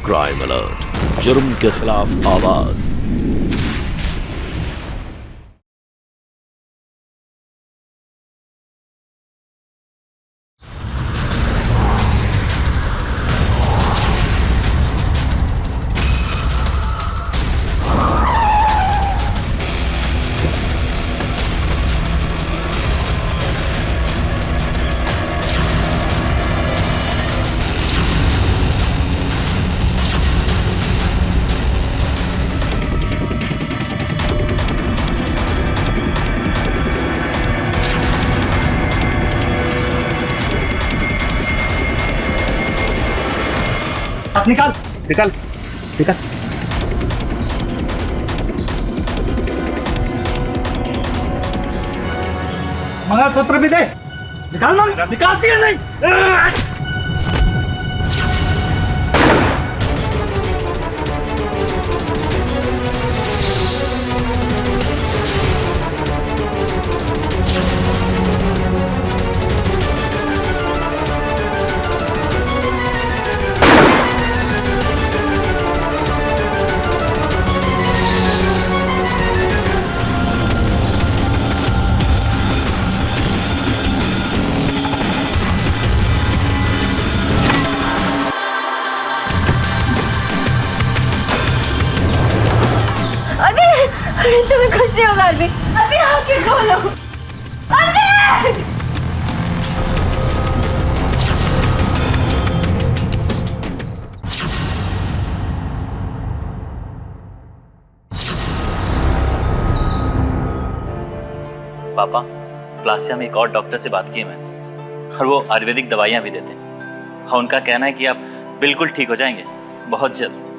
Crime alert, जुर्म के खिलाफ आवाज। निकाल निकाल निकाल। मंगलसूत्र भी दे, निकाल निकालती है नहीं। तुम्हें कुछ नहीं होगा अरबी। अभी आके खोलो। अरबी! पापा, प्लासिया में एक और डॉक्टर से बात की है मैंने, और वो आयुर्वेदिक दवाइयाँ भी देते हैं। हाँ, उनका कहना है कि आप बिल्कुल ठीक हो जाएंगे बहुत जल्द।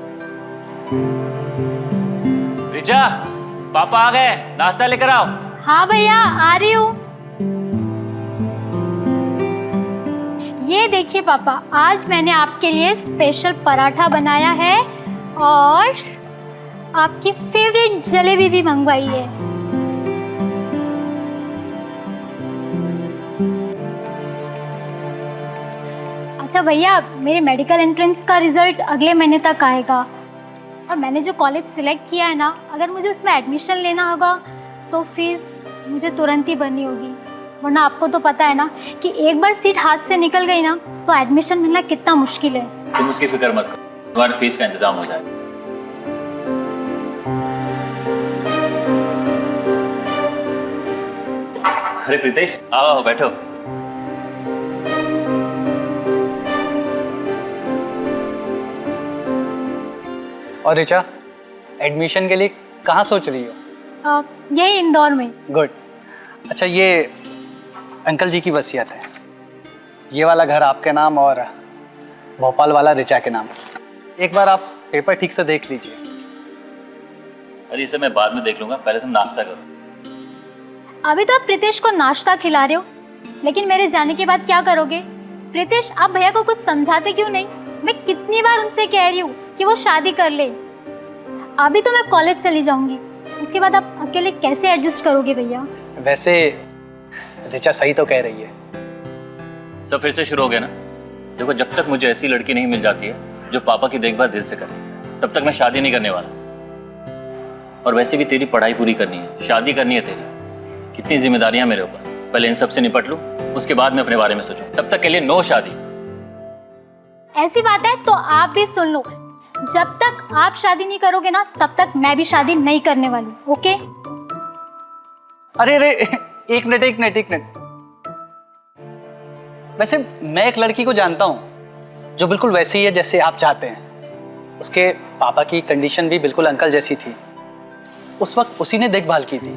रिचा, पापा आ गए, नाश्ता लेकर आओ। हाँ भैया, आ रही हूँ। ये देखिए पापा, आज मैंने आपके लिए स्पेशल पराठा बनाया है और आपकी फेवरेट जलेबी भी मंगवाई है। अच्छा भैया, मेरे मेडिकल एंट्रेंस का रिजल्ट अगले महीने तक आएगा और मैंने जो कॉलेज सिलेक्ट किया है ना, अगर मुझे उसमें एडमिशन लेना होगा तो फीस मुझे तुरंत ही भरनी होगी, वरना आपको तो पता है ना कि एक बार सीट हाथ से निकल गई ना तो एडमिशन मिलना कितना मुश्किल है। तुम उसकी फिक्र मत करो, तुम्हारी फीस का इंतजाम हो जाएगा। अरे प्रीतेश, आओ बैठो। और रिचा, एडमिशन के लिए कहाँ सोच रही हो? यही इंदौर में। गुड। अच्छा, ये अंकल जी की वसीयत है, ये वाला घर आपके नाम और भोपाल वाला रिचा के नाम। एक बार आप पेपर ठीक से देख लीजिए। अरे इसे मैं बाद में देख लूंगा, पहले तुम नाश्ता करो। अभी तो आप प्रीतेश को नाश्ता खिला रहे हो, लेकिन मेरे जाने के बाद क्या करोगे? प्रीतेश, आप भैया को कुछ समझाते क्यों नहीं? मैं कितनी बार उनसे कह रही हूँ कि वो शादी कर ले। अभी तो मैं कॉलेज चली जाऊंगी, उसके बाद आप अकेले कैसे एडजस्ट करोगे भैया? वैसे रिचा सही तो कह रही है। सब फिर से शुरू हो गया ना। देखो, जब तक मुझे ऐसी लड़की नहीं मिल जाती है जो पापा की देखभाल दिल से करे, तब तक मैं शादी नहीं करने वाला। और वैसे भी तेरी पढ़ाई पूरी करनी है, शादी करनी है तेरी। कितनी जिम्मेदारियां मेरे ऊपर, पहले इन सब से निपट लूं, उसके बाद मैं अपने बारे में सोचूं। तब तक के लिए नो शादी। ऐसी बात है तो आप भी सुन लो, जब तक आप शादी नहीं करोगे ना तब तक मैं भी शादी नहीं करने वाली। ओके? अरे अरे, एक मिनट। वैसे मैं एक लड़की को जानता हूँ जो बिल्कुल वैसी ही है जैसे आप चाहते हैं। उसके पापा की कंडीशन भी बिल्कुल अंकल जैसी थी, उस वक्त उसी ने देखभाल की थी।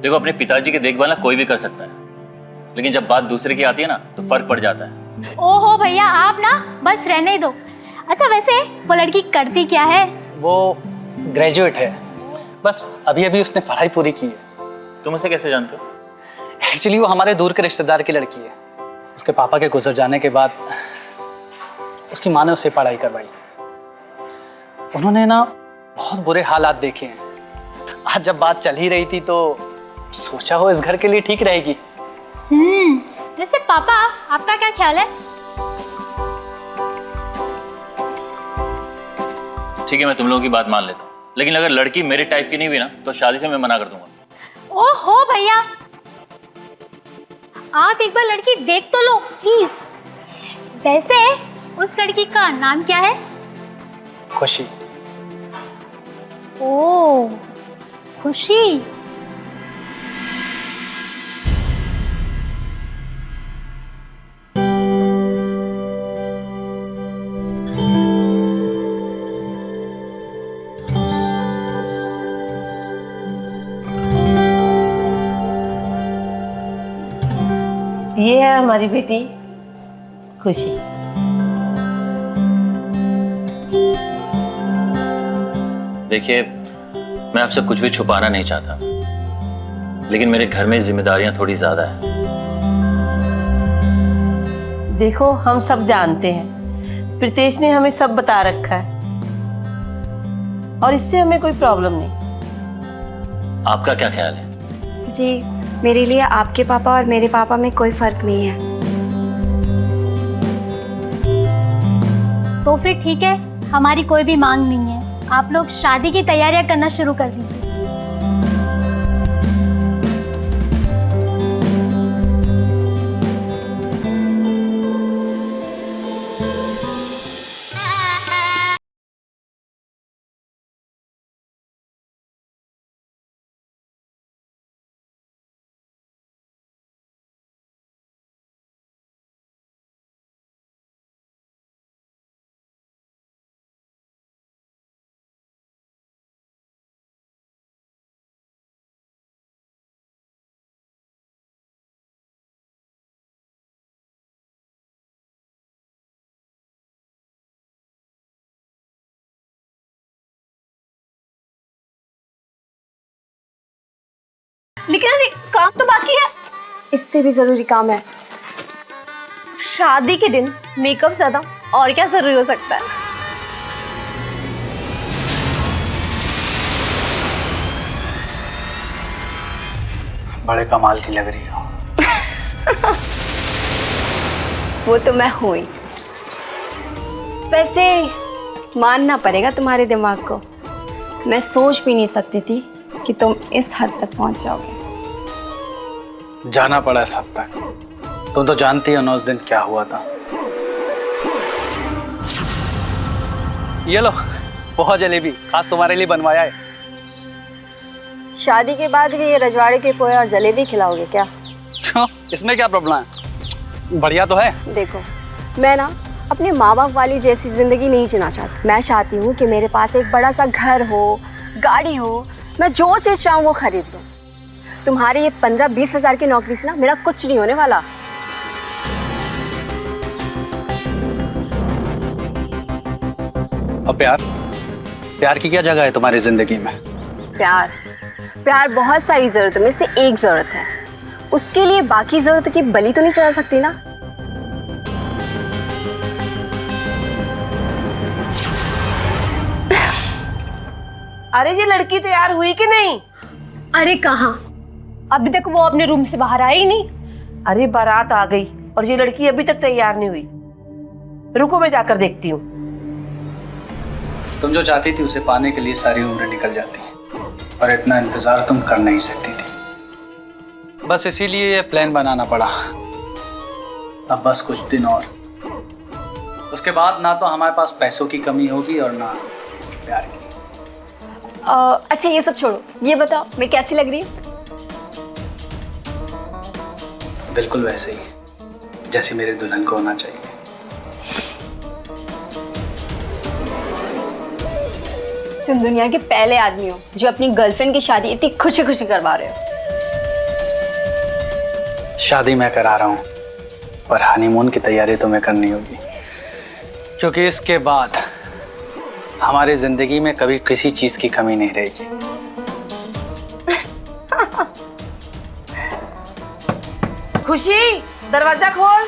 देखो, अपने पिताजी की देखभाल ना कोई भी कर सकता है, लेकिन जब बात दूसरे की आती है ना तो फर्क पड़ जाता है। ओहो भैया, आप ना बस रहने ही दो। अच्छा, वैसे वो लड़की करती क्या है? वो ग्रेजुएट है, बस अभी अभी उसने पढ़ाई पूरी की है। तुम उसे कैसे जानते हो? एक्चुअली वो हमारे दूर के रिश्तेदार की लड़की है। उसके पापा के गुजर जाने के बाद उसकी माँ ने उससे पढ़ाई करवाई। उन्होंने ना बहुत बुरे हालात देखे हैं। आज जब बात चल ही रही थी तो सोचा हो इस घर के लिए ठीक रहेगी। वैसे पापा, आपका क्या ख्याल है? ठीक है, मैं तुम लोगों की बात मान लेता हूँ, लेकिन अगर लड़की मेरे टाइप की नहीं हुई ना तो शादी से मैं मना कर दूंगा। ओहो भैया, आप एक बार लड़की देख तो लो प्लीज। वैसे उस लड़की का नाम क्या है? खुशी। ओ, खुशी। ये है हमारी बेटी खुशी। देखिए, मैं आपसे कुछ भी छुपाना नहीं चाहता, लेकिन मेरे घर में जिम्मेदारियां थोड़ी ज्यादा है। देखो, हम सब जानते हैं, प्रीतेश ने हमें सब बता रखा है और इससे हमें कोई प्रॉब्लम नहीं। आपका क्या ख्याल है? जी, मेरे लिए आपके पापा और मेरे पापा में कोई फर्क नहीं है। तो फिर ठीक है, हमारी कोई भी मांग नहीं है। आप लोग शादी की तैयारियां करना शुरू कर दीजिए। लेकिन अरे काम तो बाकी है। इससे भी जरूरी काम है। शादी के दिन मेकअप ज्यादा और क्या जरूरी हो सकता है। बड़े कमाल की लग रही हो। वो तो मैं हूँ ही। वैसे मानना पड़ेगा तुम्हारे दिमाग को। मैं सोच भी नहीं सकती थी कि तुम इस हद तक पहुंच जाओगे। जाना पड़ा इस हद तक। तुम तो जानती हो ना उस दिन क्या हुआ था। ये लो, बहुत जलेबी खास तुम्हारे लिए बनवाया है। शादी के बाद भी ये रजवाड़े के पोहे और जलेबी खिलाओगे क्या? क्यों, इसमें क्या प्रॉब्लम है? बढ़िया तो है। देखो, मैं ना अपने माँ बाप वाली जैसी जिंदगी नहीं जीना चाहती। मैं चाहती हूँ कि मेरे पास एक बड़ा सा घर हो, गाड़ी हो, मैं जो चीज़ चाहूँ वो खरीद लूँ। तुम्हारी ये 15-20 हज़ार की नौकरी से ना मेरा कुछ नहीं होने वाला। और प्यार, प्यार की क्या जगह है तुम्हारी जिंदगी में? प्यार, प्यार बहुत सारी ज़रूरतों में से एक ज़रूरत है। उसके लिए बाकी ज़रूरतों की बलि तो नहीं चढ़ा सकती ना। अरे ये लड़की तैयार हुई कि नहीं? अरे कहाँ, अभी तक वो अपने रूम से बाहर आई ही नहीं। अरे बारात आ गई और ये लड़की अभी तक तैयार नहीं हुई। रुको, मैं जाकर देखती हूँ। तुम जो चाहती थी उसे पाने के लिए सारी उम्र निकल जाती, और इतना इंतजार तुम कर नहीं सकती थी। बस इसीलिए ये प्लान बनाना पड़ा। अब बस कुछ दिन और, उसके बाद ना तो हमारे पास पैसों की कमी होगी और ना प्यार की। अच्छा ये सब छोड़ो, ये बताओ मैं कैसी लग रही हूँ? बिल्कुल वैसे ही जैसे मेरे दुल्हन को होना चाहिए। तुम दुनिया के पहले आदमी हो जो अपनी गर्लफ्रेंड की शादी इतनी खुशी खुशी करवा रहे हो। शादी मैं करा रहा हूँ, पर हनीमून की तैयारी तुम्हें करनी होगी, क्योंकि इसके बाद हमारी जिंदगी में कभी किसी चीज की कमी नहीं रहेगी। खुशी, दरवाजा खोल।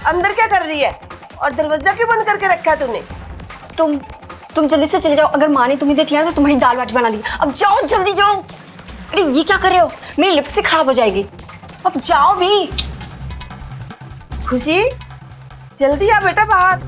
अंदर क्या कर रही है? और दरवाजा क्यों बंद करके रखा है तूने? तुम जल्दी से चले जाओ। अगर माँ ने तुम्हें देख लिया तो तुम्हारी दाल बाटी बना दी। अब जाओ, जल्दी जाओ। अरे ये क्या कर रहे हो? मेरी लिपस्टिक खराब हो जाएगी। अब जाओ भी। खुशी, जल्दी आ बेटा बाहर।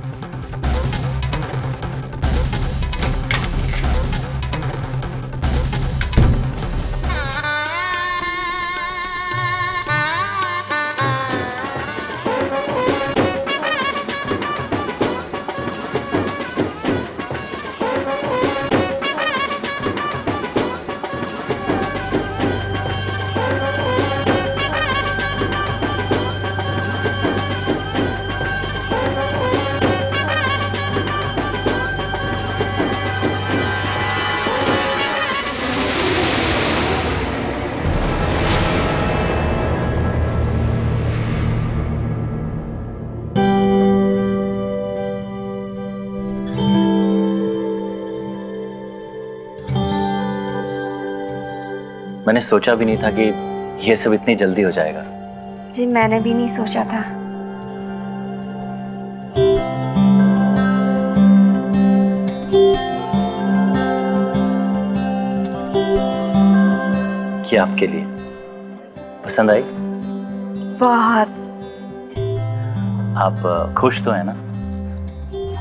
मैंने सोचा भी नहीं था कि ये सब इतनी जल्दी हो जाएगा। जी मैंने भी नहीं सोचा था। ये आपके लिए। पसंद आई? बहुत। आप खुश तो है ना?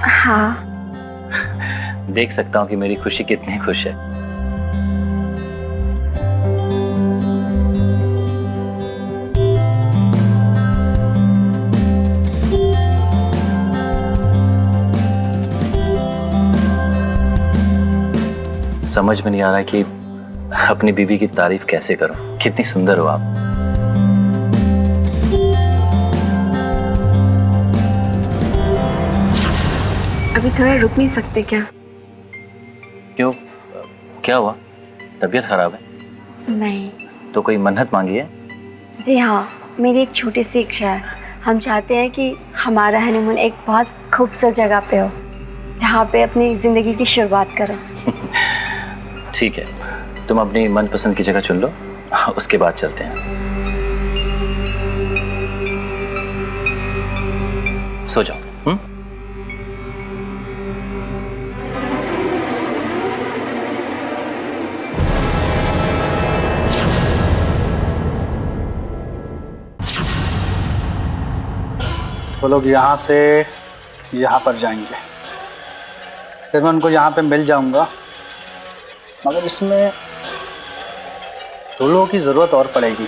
हाँ। देख सकता हूँ कि मेरी खुशी कितनी खुश है। समझ में नहीं आ रहा है कि अपनी बीवी की तारीफ कैसे करूं। कितनी सुंदर हो आप। अभी थोड़ा रुक नहीं सकते क्या? क्यों, क्या हुआ? तबीयत खराब है? नहीं। तो कोई मन्नत मांगी है? जी हाँ, मेरी एक छोटी सी इच्छा है। हम चाहते हैं कि हमारा हनीमून एक बहुत खूबसूरत जगह पे हो, जहाँ पे अपनी ज़िंदगी की शुरुआत करें। ठीक है, तुम अपनी मनपसंद की जगह चुन लो, उसके बाद चलते हैं। सो जाओ। वो लोग यहाँ से यहाँ पर जाएंगे, फिर मैं उनको यहाँ पे मिल जाऊँगा, मगर इसमें दो लोगों की ज़रूरत और पड़ेगी।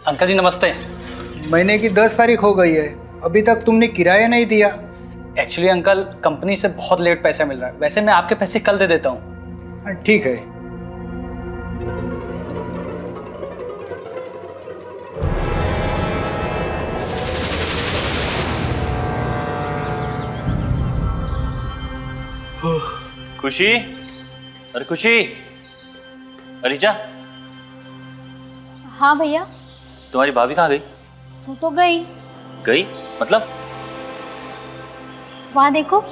अंकल जी नमस्ते। महीने की 10 तारीख हो गई है, अभी तक तुमने किराया नहीं दिया। एक्चुअली अंकल कंपनी से बहुत लेट पैसा मिल रहा है, वैसे मैं आपके पैसे कल दे देता हूँ। ठीक है। खुशी, अरे खुशी, अरीजा, हाँ भैया। तुम्हारी भाभी कहाँ गई? वो तो गई। गई मतलब? वहाँ देखो।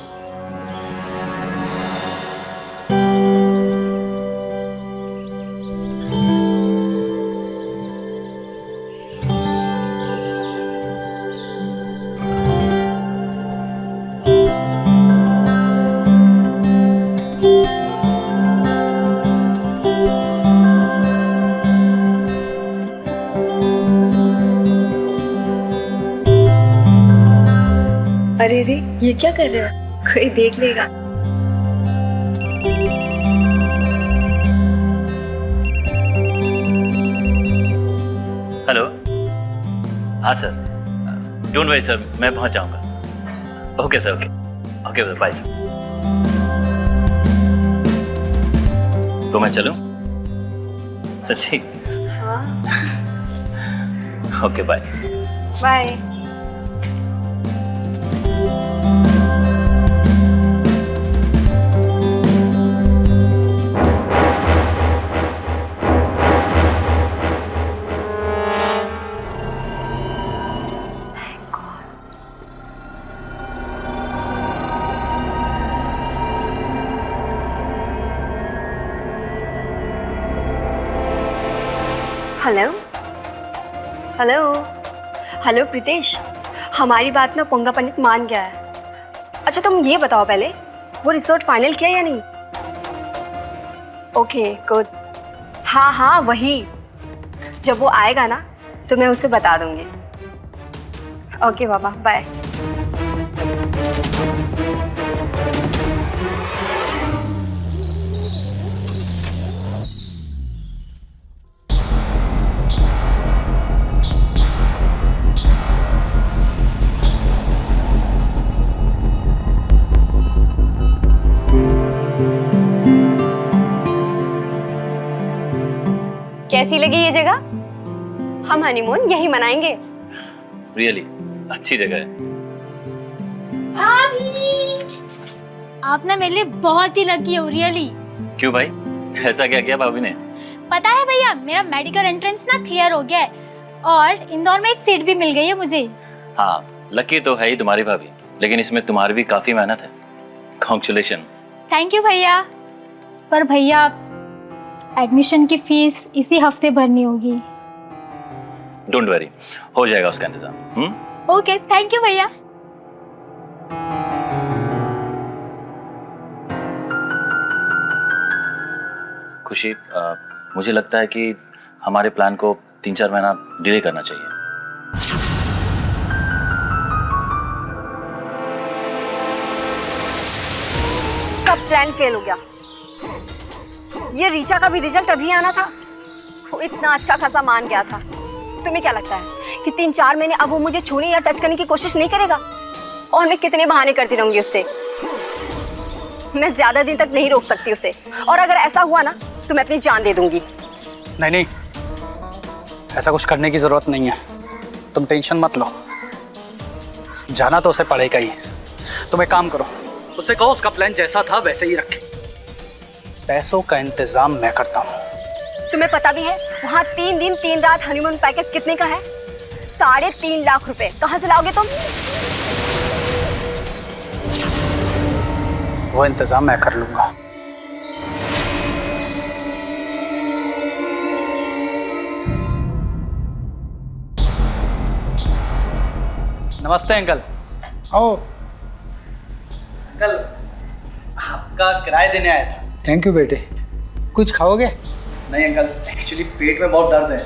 अरे रे, ये क्या कर रहे हो? कोई देख लेगा। हेलो, हाँ सर, डोंट वरी सर, मैं पहुंच जाऊंगा। Okay sir, okay okay sir, bye sir. तो मैं चलूं? सच्ची? हाँ। Okay bye. Bye. Hello hello hello Pritesh, हमारी बात ना पोंगा पंडित मान गया है। अच्छा तुम ये बताओ पहले, वो रिसोर्ट फाइनल किया या नहीं? Okay good. हाँ हाँ वही, जब वो आएगा ना तो मैं उसे बता दूंगी। ओके बाबा, बाय। कैसी लगी ये जगह? हम हनीमून यहीं मनाएंगे। रियली अच्छी जगह है। आप ना मेरे लिए बहुत ही लकी हो, रियली। क्यों भाई, ऐसा क्या किया भाभी ने? पता है भैया, मेरा मेडिकल एंट्रेंस ना क्लियर हो गया है और इंदौर में एक सीट भी मिल गई है मुझे। हाँ, लकी तो है ही तुम्हारी भाभी, लेकिन इसमें तुम्हारी भी काफी मेहनत है। कॉन्ग्रेचुलेशन। थैंक यू भैया। पर भैया एडमिशन की फीस इसी हफ्ते भरनी होगी। डोंट वरी, हो जाएगा उसका इंतजाम। ओके, थैंक यू भैया। खुशी, मुझे लगता है कि हमारे प्लान को 3-4 महीना डिले करना चाहिए। सब प्लान फेल हो गया। ये रीचा का भी रिजल्ट अभी आना था। वो इतना अच्छा खासा मान गया था। तुम्हें क्या लगता है कि 3-4 महीने अब वो मुझे छूने या टच करने की कोशिश नहीं करेगा? और मैं कितने बहाने करती रहूंगी उससे। मैं ज्यादा दिन तक नहीं रोक सकती उसे, और अगर ऐसा हुआ ना तो मैं अपनी जान दे दूंगी। नहीं, ऐसा कुछ करने की जरूरत नहीं है। तुम टेंशन मत लो, जाना तो उसे पड़ेगा ही। तुम एक काम करो, उससे कहो उसका प्लान जैसा था वैसे ही रखे। पैसों का इंतजाम मैं करता हूँ। तुम्हें पता भी है वहाँ 3 दिन 3 रात हनीमून पैकेज कितने का है? 3.5 लाख रुपए। कहाँ से लाओगे तुम? वो इंतजाम मैं कर लूंगा। नमस्ते अंकल। आओ। अंकल, आपका किराया देने आया था। थैंक यू बेटे। कुछ खाओगे? नहीं अंकल, एक्चुअली पेट में बहुत दर्द है।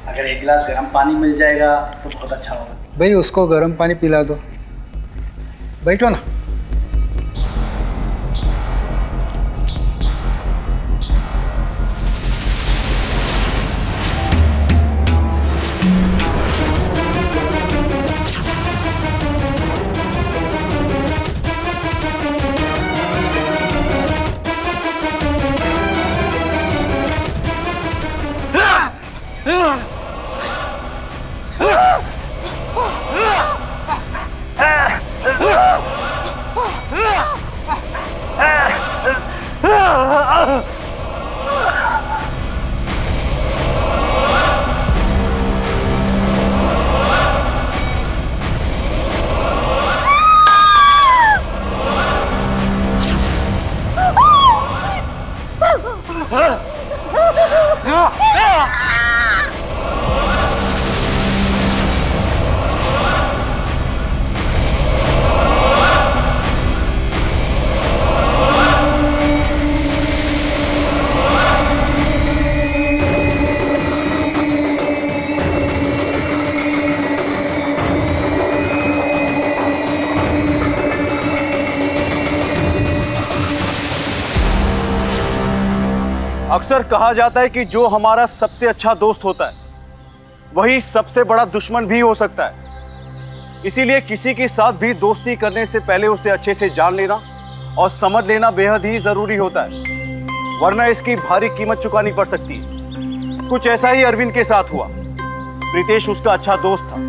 अगर एक गिलास गर्म पानी मिल जाएगा तो बहुत अच्छा होगा। भाई उसको गर्म पानी पिला दो। बैठो ना। अक्सर कहा जाता है कि जो हमारा सबसे अच्छा दोस्त होता है वही सबसे बड़ा दुश्मन भी हो सकता है। इसीलिए किसी के साथ भी दोस्ती करने से पहले उसे अच्छे से जान लेना और समझ लेना बेहद ही जरूरी होता है, वरना इसकी भारी कीमत चुकानी पड़ सकती है। कुछ ऐसा ही अरविंद के साथ हुआ। प्रीतेश उसका अच्छा दोस्त था,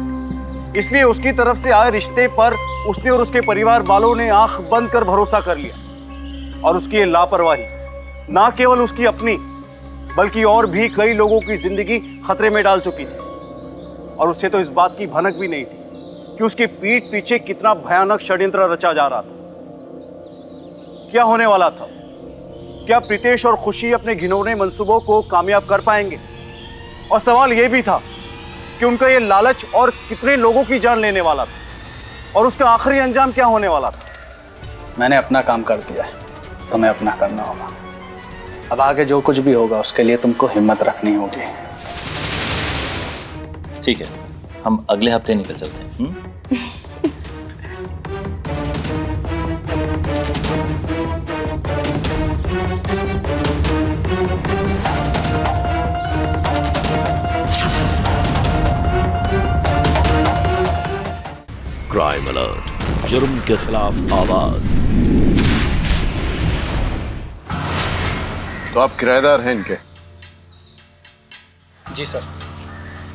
इसलिए उसकी तरफ से आए रिश्ते पर उसने और उसके परिवार वालों ने आंख बंद कर भरोसा कर लिया। और उसकी ये लापरवाही ना केवल उसकी अपनी बल्कि और भी कई लोगों की जिंदगी खतरे में डाल चुकी थी। और उससे तो इस बात की भनक भी नहीं थी कि उसकी पीठ पीछे कितना भयानक षड्यंत्र रचा जा रहा था। क्या होने वाला था? क्या प्रीतेश और खुशी अपने घिनौने मंसूबों को कामयाब कर पाएंगे? और सवाल यह भी था कि उनका ये लालच और कितने लोगों की जान लेने वाला था, और उसका आखिरी अंजाम क्या होने वाला था? मैंने अपना काम कर दिया है, तुम्हें अपना करना होगा। अब आगे जो कुछ भी होगा उसके लिए तुमको हिम्मत रखनी होगी। ठीक है, हम अगले हफ्ते निकल चलते हैं। क्राइम अलर्ट, जुर्म के खिलाफ आवाज। तो आप किराएदार हैं इनके? जी सर।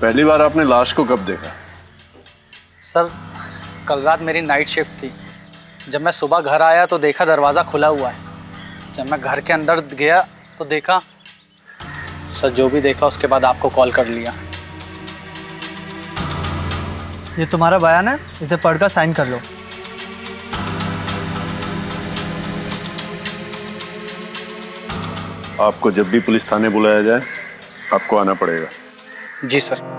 पहली बार आपने लाश को कब देखा? सर, कल रात मेरी नाइट शिफ्ट थी। जब मैं सुबह घर आया तो देखा दरवाज़ा खुला हुआ है। जब मैं घर के अंदर गया तो देखा, सर जो भी देखा उसके बाद आपको कॉल कर लिया। ये तुम्हारा बयान है, इसे पढ़कर साइन कर लो। आपको जब भी पुलिस थाने बुलाया जाए आपको आना पड़ेगा। जी सर।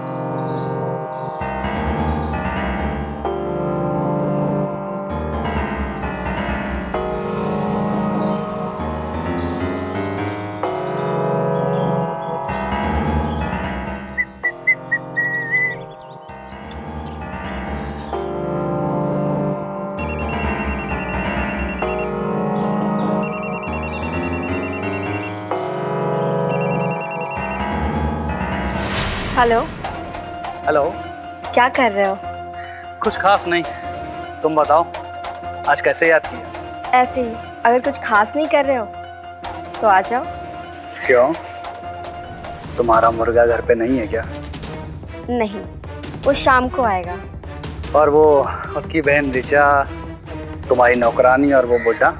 हेलो। हेलो। क्या कर रहे हो? कुछ खास नहीं, तुम बताओ आज कैसे याद किया? ऐसे ही। अगर कुछ खास नहीं कर रहे हो तो आ जाओ। क्यों, तुम्हारा मुर्गा घर पे नहीं है क्या? नहीं, वो शाम को आएगा। और वो उसकी बहन रिचा, तुम्हारी नौकरानी, और वो बुढ़ा?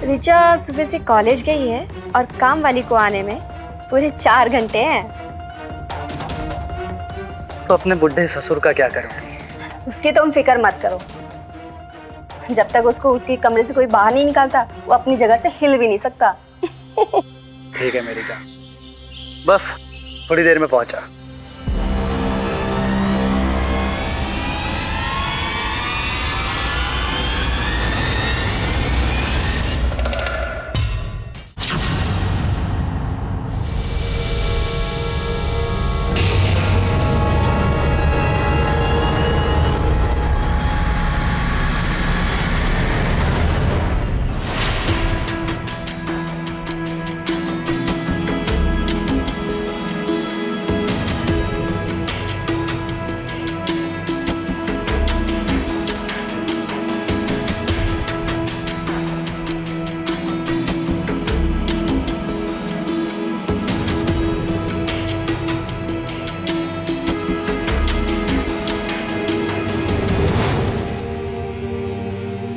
रिचा सुबह से कॉलेज गई है और काम वाली को आने में पूरे 4 घंटे हैं। तो अपने बुढ़े ससुर का क्या करोगी? उसकी तुम फिक्र मत करो। जब तक उसको उसके कमरे से कोई बाहर नहीं निकालता वो अपनी जगह से हिल भी नहीं सकता। ठीक है मेरी जान, बस थोड़ी देर में पहुंचा।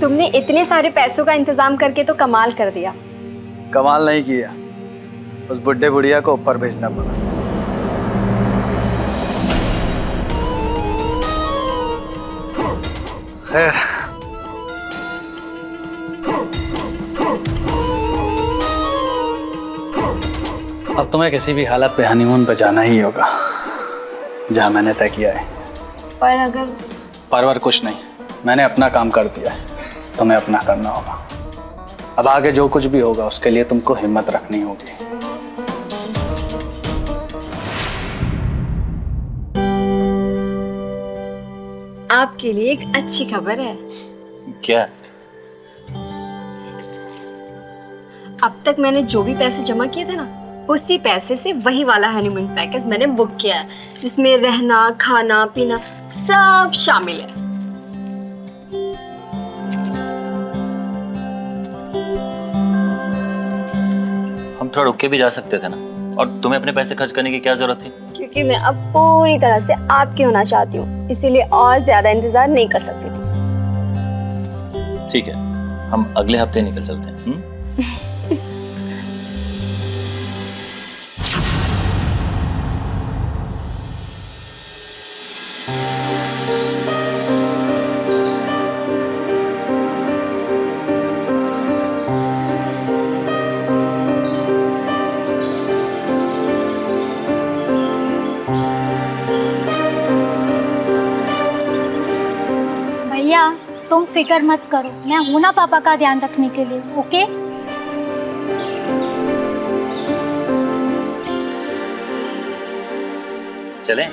तुमने इतने सारे पैसों का इंतजाम करके तो कमाल कर दिया। कमाल नहीं किया, उस बुढ़े बुढ़िया को ऊपर भेजना पड़ा। खैर, अब तुम्हें किसी भी हालत पे हनीमून पे जाना ही होगा, जहां मैंने तय किया है। पर अगर परवर कुछ नहीं, मैंने अपना काम कर दिया है, तुम्हें अपना करना होगा। अब आगे जो कुछ भी होगा उसके लिए तुमको हिम्मत रखनी होगी। आपके लिए एक अच्छी खबर है। क्या? अब तक मैंने जो भी पैसे जमा किए थे ना, उसी पैसे से वही वाला हनीमून पैकेज मैंने बुक किया है, जिसमें रहना, खाना, पीना सब शामिल है। हम थोड़ा रुक के भी जा सकते थे ना, और तुम्हें अपने पैसे खर्च करने की क्या जरूरत थी? क्योंकि मैं अब पूरी तरह से आपकी होना चाहती हूँ, इसीलिए और ज्यादा इंतजार नहीं कर सकती थी। ठीक है, हम अगले हफ्ते निकल चलते हैं। भैया तुम फिक्र मत करो, मैं हूं ना पापा का ध्यान रखने के लिए। ओके? चलें?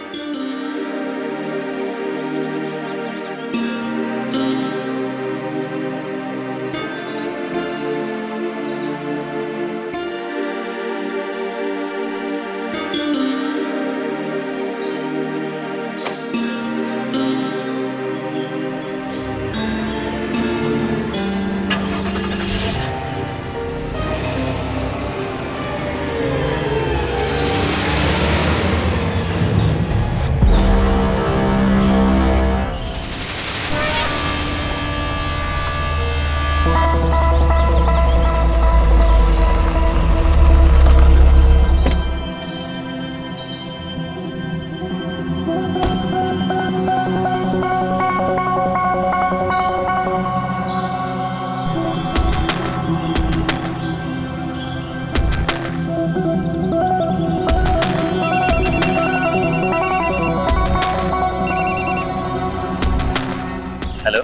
हेलो,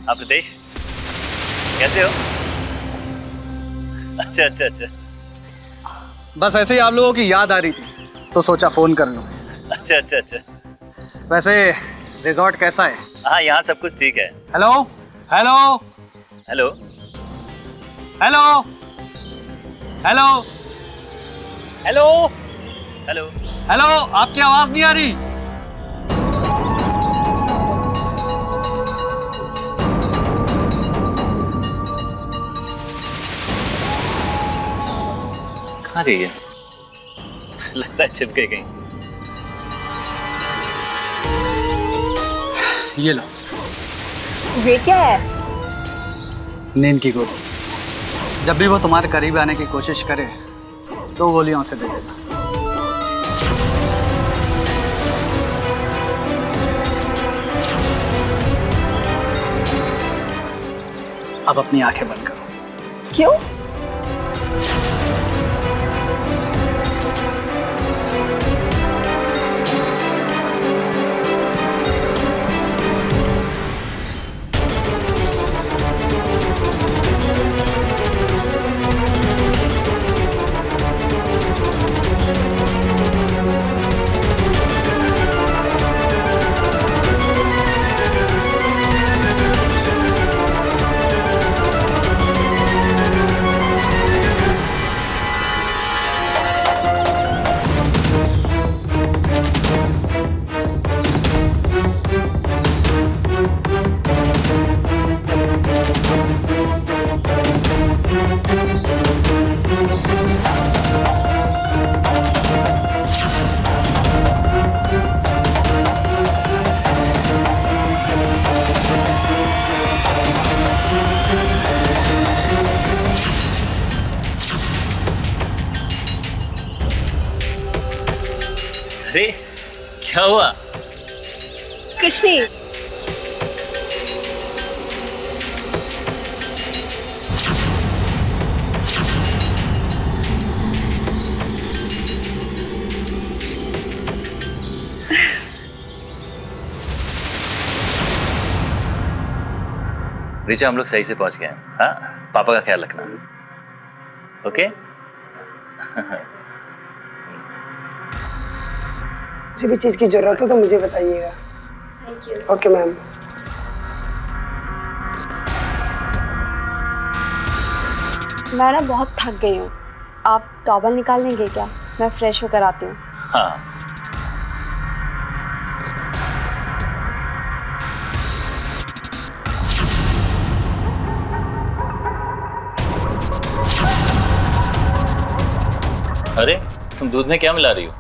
आप रितेश कैसे हो? अच्छा अच्छा अच्छा बस ऐसे ही आप लोगों की याद आ रही थी तो सोचा फ़ोन कर लूँ। अच्छा अच्छा अच्छा। वैसे रिजॉर्ट कैसा है? हाँ, यहाँ सब कुछ ठीक है। Hello hello hello hello hello hello hello hello, आपकी आवाज़ नहीं आ रही। कहाँ गई है? लगता है छिप गई कहीं। ये लो, ये क्या है? नींद की गोली। जब भी वो तुम्हारे करीब आने की कोशिश करे 2 गोलियां उसे दे देना। अब अपनी आंखें बंद करो। क्यों? अरे क्या हुआ? कुछ नहीं। ऋचा, हम लोग सही से पहुंच गए हैं। हाँ, पापा का ख्याल रखना। ओके? किसी भी चीज़ की जरूरत हो तो मुझे बताइएगा। Thank you. Okay ma'am. मैं ना बहुत थक गई हूँ, आप टॉवल निकाल लेंगे क्या? मैं फ्रेश होकर आती हूँ। हाँ। अरे, तुम दूध में क्या मिला रही हो?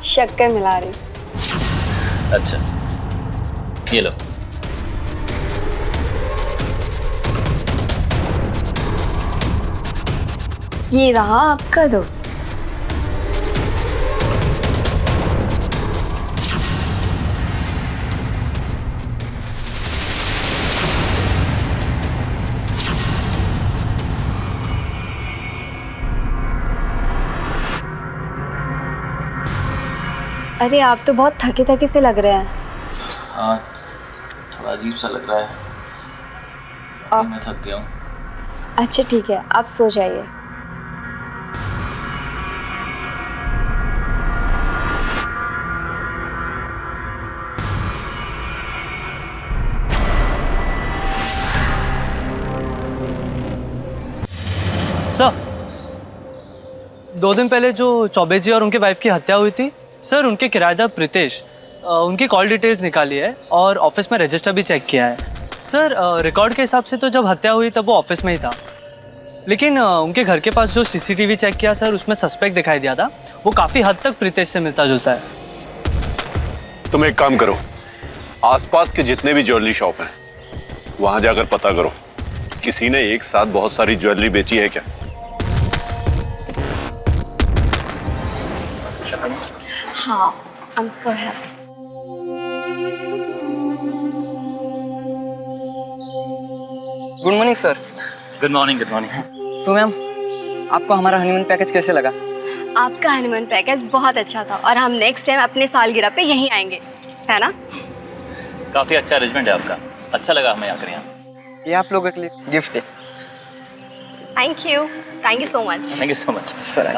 शक्कर मिला रही हूँ। अच्छा, ये लो। ये रहा आपका दूध। अरे आप तो बहुत थके थके से लग रहे हैं। हाँ, थोड़ा अजीब सा लग रहा है। आप मैं थक गया हूँ। अच्छा ठीक है, आप सो जाइए। सर, 2 दिन पहले जो चौबे जी और उनके वाइफ की हत्या हुई थी, सर उनके किराएदार प्रीतेश, उनकी कॉल डिटेल्स निकाली है और ऑफिस में रजिस्टर भी चेक किया है। सर रिकॉर्ड के हिसाब से तो जब हत्या हुई तब वो ऑफिस में ही था, लेकिन उनके घर के पास जो सीसीटीवी चेक किया सर, उसमें सस्पेक्ट दिखाई दिया था। वो काफ़ी हद तक प्रीतेश से मिलता जुलता है। तुम एक काम करो, आसपास के जितने भी ज्वेलरी शॉप हैं वहां जाकर पता करो किसी ने एक साथ बहुत सारी ज्वेलरी बेची है क्या। हाँ, I'm so happy. Good morning sir. Good morning, good morning. So ma'am, आपको हमारा हनीमून पैकेज कैसे लगा? आपका हनीमून पैकेज बहुत अच्छा था और हम नेक्स्ट टाइम अपने सालगिरह पे यहीं आएंगे, है ना? काफ़ी अच्छा अरेंजमेंट है आपका। अच्छा लगा हमें आकर यहाँ। ये आप लोगों के लिए गिफ्ट है। Thank you so much. Thank you so much sir.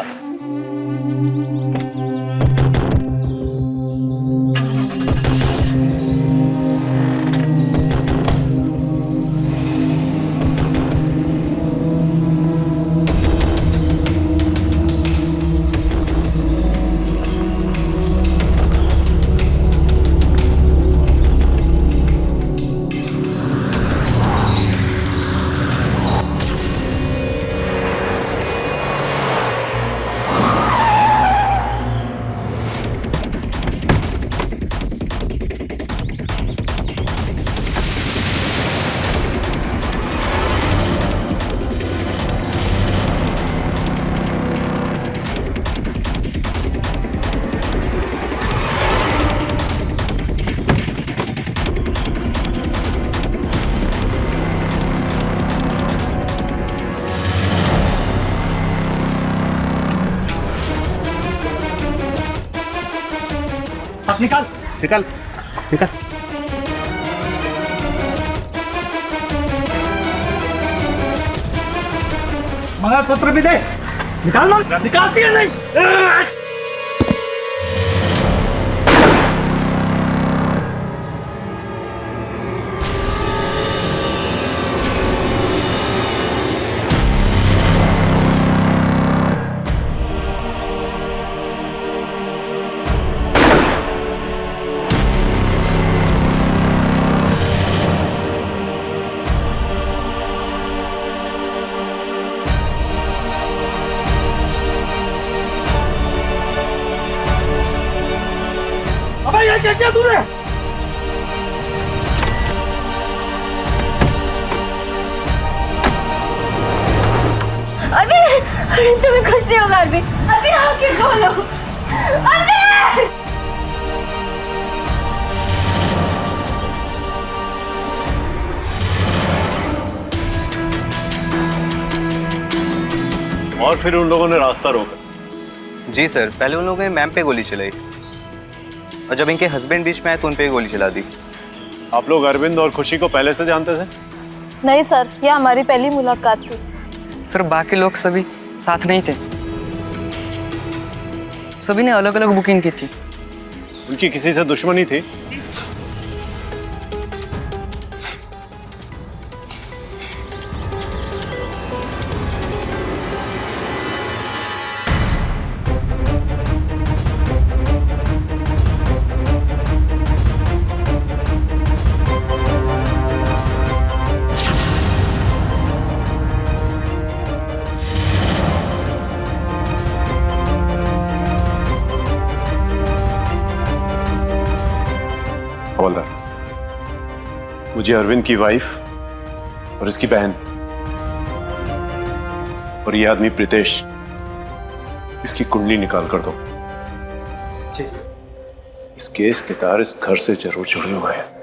निकाल निकाल निकाल। मंगलसूत्र भी दे। निकाल निकालती है नहीं। क्या दूर है? अरे तुम्हें कुछ नहीं होगा अरविंद। अरविंद आके खोलो। अरविंद! और फिर उन लोगों ने रास्ता रोका। जी सर, पहले उन लोगों ने मैम पे गोली चलाई और जब इनके हस्बैंड बीच में आए तो उन पे ही गोली चला दी। आप लोग अरविंद और खुशी को पहले से जानते थे? नहीं सर, यह हमारी पहली मुलाकात थी। सर बाकी लोग सभी साथ नहीं थे, सभी ने अलग अलग बुकिंग की थी। उनकी किसी से दुश्मनी थी? हवलदार, मुझे अरविंद की वाइफ और इसकी बहन और ये आदमी प्रीतेश, इसकी कुंडली निकाल कर दो। जी। इस केस के तार इस घर से जरूर जुड़े हुए हैं।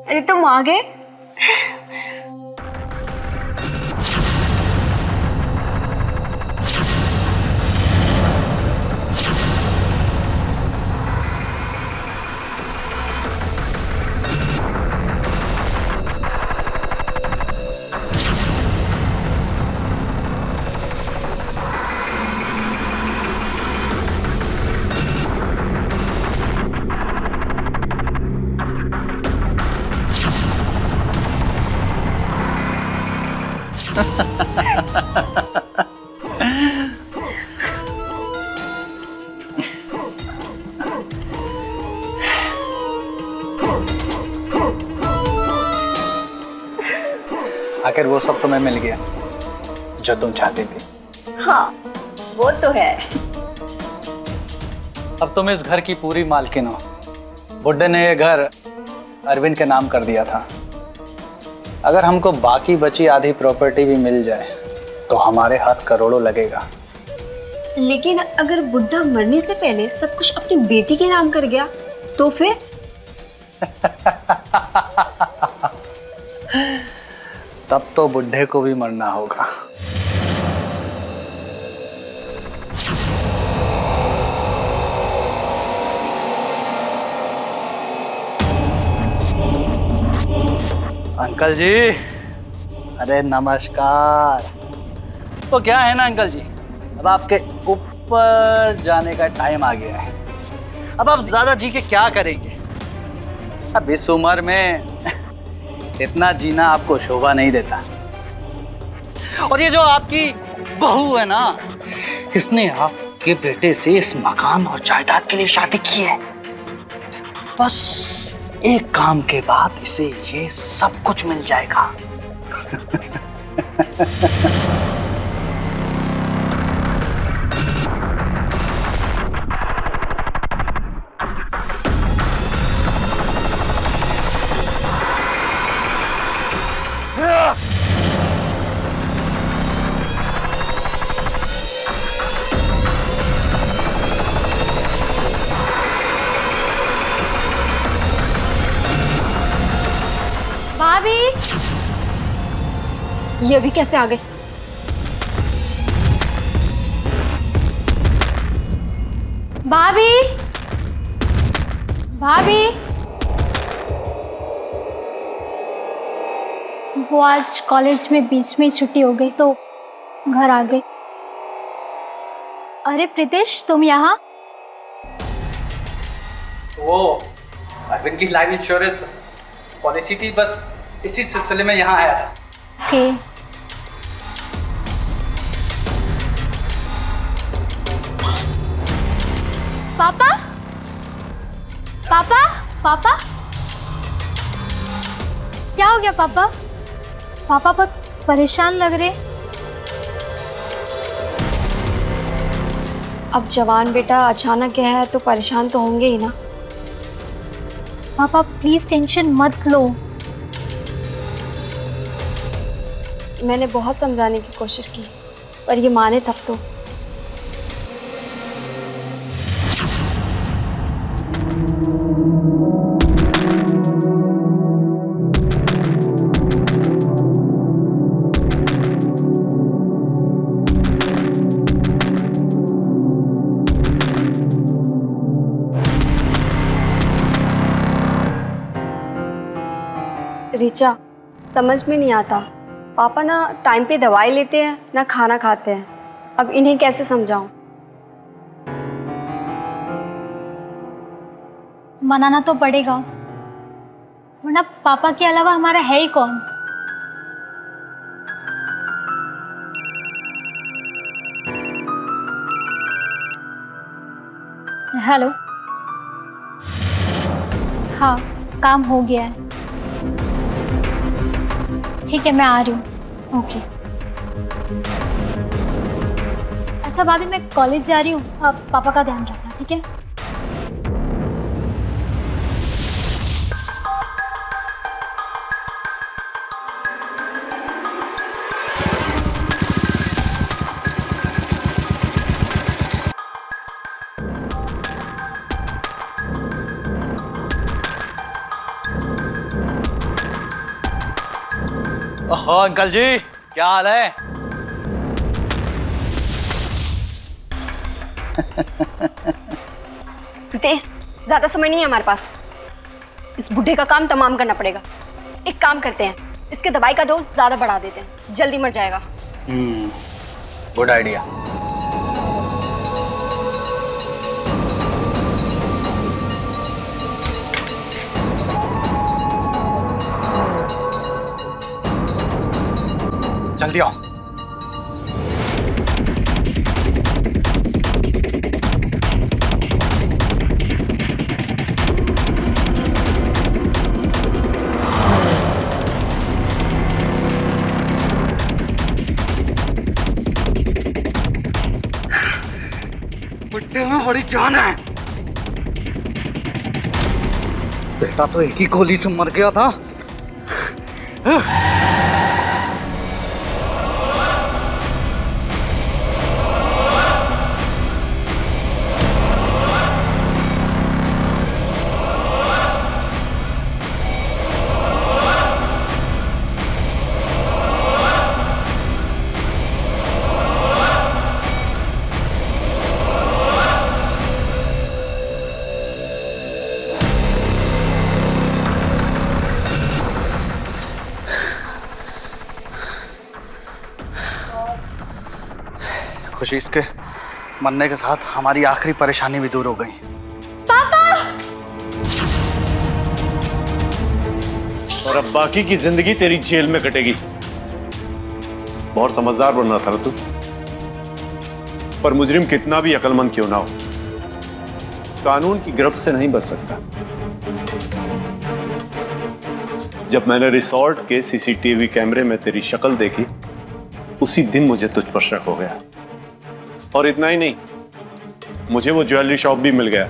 अरे तुम आ गए? आखिर वो सब तुम्हें मिल गया जो तुम चाहती थी। हाँ, वो तो है। अब तुम इस घर की पूरी मालकिन हो। बुड्ढे ने ये घर अरविंद के नाम कर दिया था, अगर हमको बाकी बची आधी प्रॉपर्टी भी मिल जाए तो हमारे हाथ करोड़ों लगेगा। लेकिन अगर बुढ़ा मरने से पहले सब कुछ अपनी बेटी के नाम कर गया तो फिर? तब तो बुढ़े को भी मरना होगा। अंकल जी, अरे नमस्कार। तो क्या है ना अंकल जी, अब आपके ऊपर जाने का टाइम आ गया है। अब आप ज्यादा जी के क्या करेंगे? अब इस उम्र में इतना जीना आपको शोभा नहीं देता। और ये जो आपकी बहू है ना, इसने आपके बेटे से इस मकान और जायदाद के लिए शादी की है। बस एक काम के बाद इसे ये सब कुछ मिल जाएगा। भाभी, ये अभी कैसे आ गए? भाभी, भाभी, वो आज कॉलेज में बीच में छुट्टी हो गई तो घर आ गए। अरे प्रीतेश, तुम यहाँ? वो अरविंद की लाइफ इंश्योरेंस पॉलिसी थी, बस इसी सिलसिले में यहाँ आया था। ओके। पापा, पापा, पापा, क्या हो गया पापा? पापा बहुत परेशान लग रहे। अब जवान बेटा अचानक गया है तो परेशान तो होंगे ही ना। पापा प्लीज टेंशन मत लो। मैंने बहुत समझाने की कोशिश की पर ये माने तब तो। ऋचा, समझ में नहीं आता, पापा ना टाइम पे दवाई लेते हैं ना खाना खाते हैं। अब इन्हें कैसे समझाऊं? मनाना तो पड़ेगा, वरना पापा के अलावा हमारा है ही कौन? हेलो। हाँ, काम हो गया है। ठीक है, मैं आ रही हूँ। ओके। अच्छा भाभी, मैं कॉलेज जा रही हूँ, आप पापा का ध्यान रखना, ठीक है? ओहो अंकल जी, क्या हाल है? प्रीतेश, ज्यादा समय नहीं है हमारे पास। इस बुढ़े का काम तमाम करना पड़ेगा। एक काम करते हैं, इसके दवाई का डोज ज्यादा बढ़ा देते हैं, जल्दी मर जाएगा। Good idea. जल्दी आओ। बुड्ढे में बड़ी जान है। बेटा तो एक ही गोली से मर गया था। खुशी, इसके मरने के साथ हमारी आखिरी परेशानी भी दूर हो गई। और अब बाकी की जिंदगी तेरी जेल में कटेगी। बहुत समझदार बनना था तू, पर मुजरिम कितना भी अक्लमंद क्यों ना हो, कानून की गिरफ्त से नहीं बच सकता। जब मैंने रिसोर्ट के सीसीटीवी कैमरे में तेरी शक्ल देखी, उसी दिन मुझे तुझ पर शक हो गया। और इतना ही नहीं, मुझे वो ज्वेलरी शॉप भी मिल गया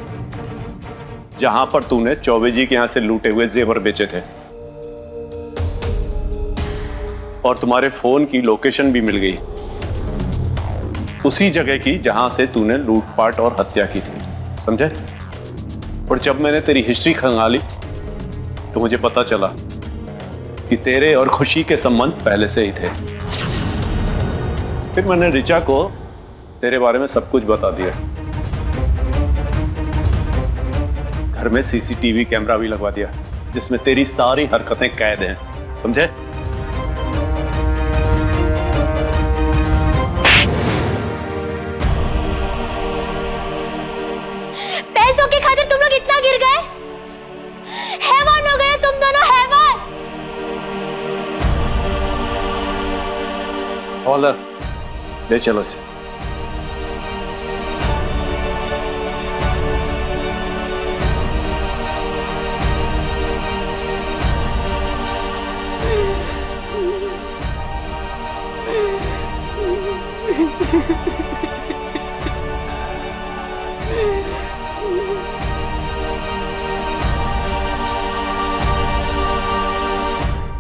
जहां पर तूने चौबे जी के यहां से लूटे हुए जेवर बेचे थे, और तुम्हारे फोन की लोकेशन भी मिल गई उसी जगह की जहां से तूने लूटपाट और हत्या की थी, समझे? और जब मैंने तेरी हिस्ट्री खंगाली तो मुझे पता चला कि तेरे और खुशी के संबंध पहले से ही थे। फिर मैंने रिचा को तेरे बारे में सब कुछ बता दिया। घर में सीसीटीवी कैमरा भी लगवा दिया जिसमें तेरी सारी हरकतें कैद हैं, समझे? पैसों की खातिर तुम लोग इतना गिर गए, हैवान हो गए तुम दोनों, हैवान। हॉलर, ले चलो इसे।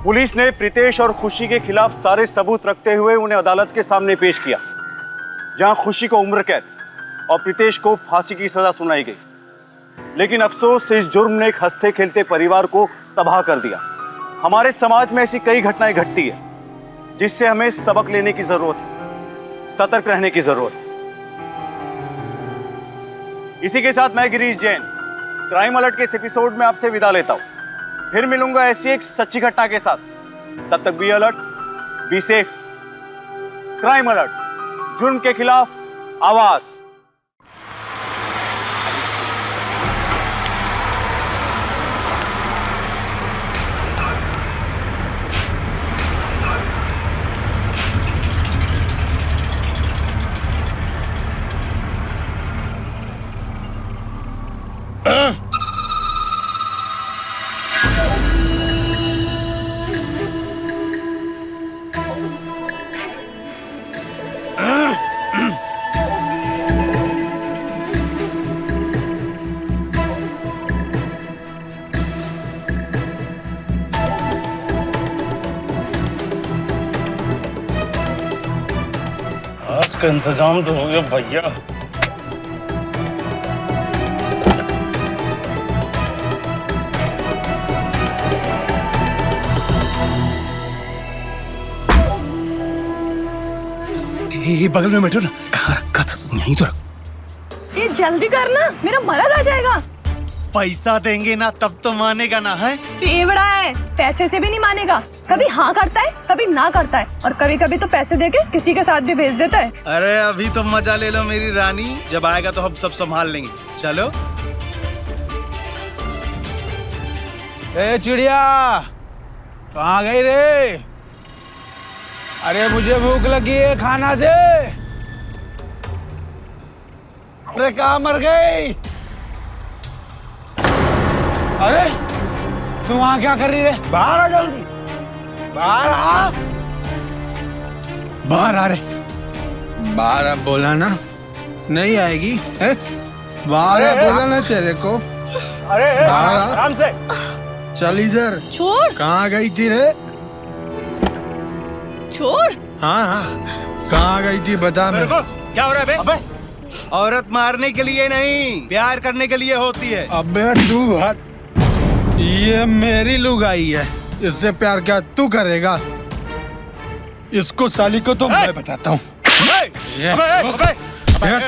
पुलिस ने प्रीतेश और खुशी के खिलाफ सारे सबूत रखते हुए उन्हें अदालत के सामने पेश किया, जहां खुशी को उम्र कैद और प्रीतेश को फांसी की सजा सुनाई गई। लेकिन अफसोस, इस जुर्म ने एक हंसते खेलते परिवार को तबाह कर दिया। हमारे समाज में ऐसी कई घटनाएं घटती है जिससे हमें सबक लेने की जरूरत है, सतर्क रहने की जरूरत है। इसी के साथ मैं गिरीश जैन क्राइम अलर्ट के इस एपिसोड में आपसे विदा लेता हूं। फिर मिलूंगा ऐसी एक सच्ची घटना के साथ। तब तक be alert, be safe. Crime alert, जुर्म के खिलाफ आवाज। आज का इंतजाम तो हो गया भैया। ये बगल में बैठो ना, कहाँ रखा था? यहीं तो रख। ये जल्दी करना, मेरा मरद आ जाएगा। पैसा देंगे ना तब तो मानेगा ना, है? ये बड़ा है, पैसे से भी नहीं मानेगा। कभी हाँ करता है, कभी ना करता है, और कभी कभी तो पैसे देके किसी के साथ भी भेज देता है। अरे अभी तो मजा ले लो मेरी रानी, जब आएगा तो हम सब संभाल लेंगे। चलो। ए चिड़िया, कहाँ गई रे? अरे मुझे भूख लगी है, खाना दे। अरे कहाँ मर गई? अरे तू वहां क्या कर रही है? बाहर आ जल्दी, बाहर आ। बाहर आ रे, बाहर आ, बोला ना नहीं आएगी है? बाहर आ, बोला ना तेरे को। अरे बाहर आ, आराम से चल इधर। छोड़। कहाँ गई थी रे? छोड़। हाँ हाँ, कहाँ गई थी बता मेरे को। क्या हो रहा है बे? औरत मारने के लिए नहीं, प्यार करने के लिए होती है। अबे तू हट, ये मेरी लुगाई है, इससे प्यार क्या तू करेगा? इसको साली को तो मैं बताता हूँ।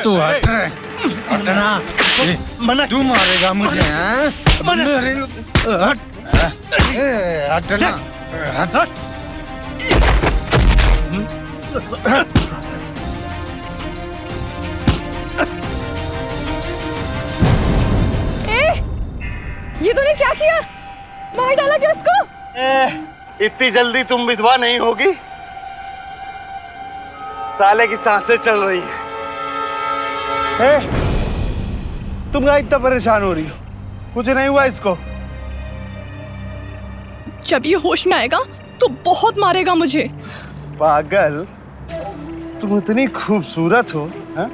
तू हट, हटना। तू मारेगा मुझे? हट, हटना, हट। ये तूने क्या किया? मार डाला क्या उसको? इतनी जल्दी तुम विधवा नहीं होगी। साले की सांसें चल रही है। तुम क्या इतना परेशान हो रही हो? कुछ नहीं हुआ इसको। जब ये होश में आएगा तो बहुत मारेगा मुझे। पागल, तुम इतनी खूबसूरत हो, हाँ?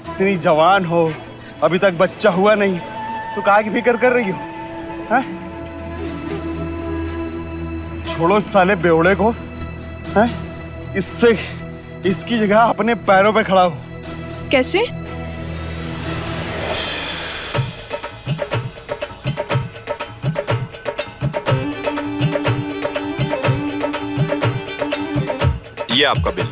इतनी जवान हो, अभी तक बच्चा हुआ नहीं, तो काहे की फिक्र कर रही हो? हाँ? छोड़ो साले बेवड़े को, हाँ? इससे इसकी जगह अपने पैरों पे खड़ा हो। कैसे? ये आपका बिल।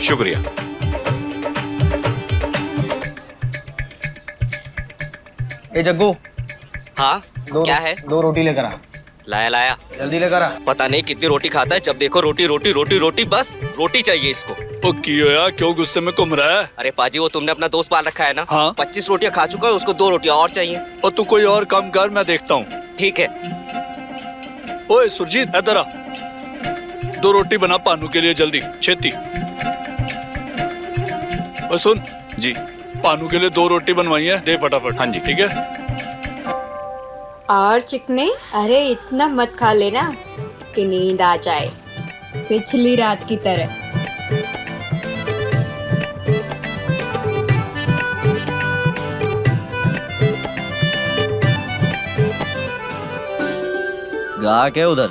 शुक्रिया। ए जग्गू। हाँ क्या है? 2 रोटी लेकर आ। लाया लाया। जल्दी लेकर आ। पता नहीं कितनी रोटी खाता है, जब देखो रोटी रोटी रोटी रोटी, बस रोटी चाहिए इसको। ओ क्यों यार, क्यों गुस्से में घूम रहा है? अरे पाजी, वो तुमने अपना दोस्त पाल रखा है ना? हाँ। 25 रोटियां खा चुका है, उसको 2 रोटियां और चाहिए। और तू कोई और काम कर, मैं देखता हूँ। ठीक है। ओए सुरजीत, इधर आ, 2 रोटी बना पानू के लिए, जल्दी छेती। और सुन जी, पानू के लिए 2 रोटी बनवाई है, दे फटाफट। हाँ जी ठीक है। और चिकने, अरे इतना मत खा लेना कि नींद आ जाए, पिछली रात की तरह। गा के उधर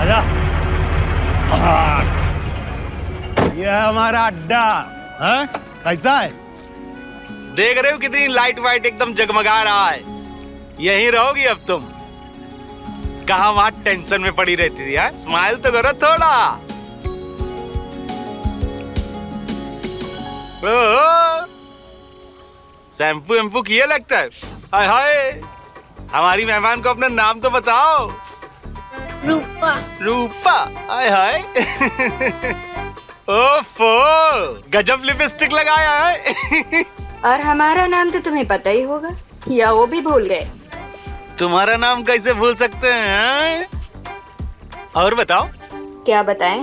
आजा। ये है हमारा अड्डा। हाँ? कैसा है? देख रहे हो कितनी लाइट वाइट एकदम जगमगा रहा है। यहीं रहोगी अब तुम। कहाँ वहां टेंशन में पड़ी रहती थी? यार स्माइल तो करो थोड़ा। शैम्पू वैम्पू किए लगता है। हाय हाय, हमारी मेहमान को अपना नाम तो बताओ। रूपा। रूपा, हाय हाय। ओफो, गजब लिपस्टिक लगाया है। और हमारा नाम तो तुम्हें पता ही होगा, या वो भी भूल गए? तुम्हारा नाम कैसे भूल सकते हैं? और बताओ। क्या बताएं?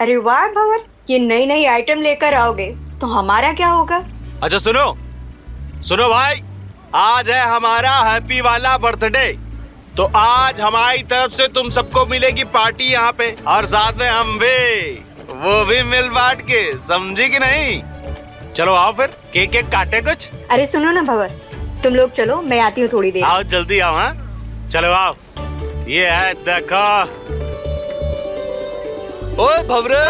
अरे वाह भंवर, ये नई नई आइटम लेकर आओगे तो हमारा क्या होगा? अच्छा सुनो सुनो भाई, आज है हमारा हैप्पी वाला बर्थडे, तो आज हमारी तरफ से तुम सबको मिलेगी पार्टी यहाँ पे, और साथ में हम भी, वो भी मिल बांट के, समझी कि नहीं? चलो आओ फिर, केक काटे कुछ। अरे सुनो ना भंवर, तुम लोग चलो, मैं आती हूँ थोड़ी देर। आओ जल्दी आओ। हाँ चलो आओ। ये है देखो। ओए भवरे,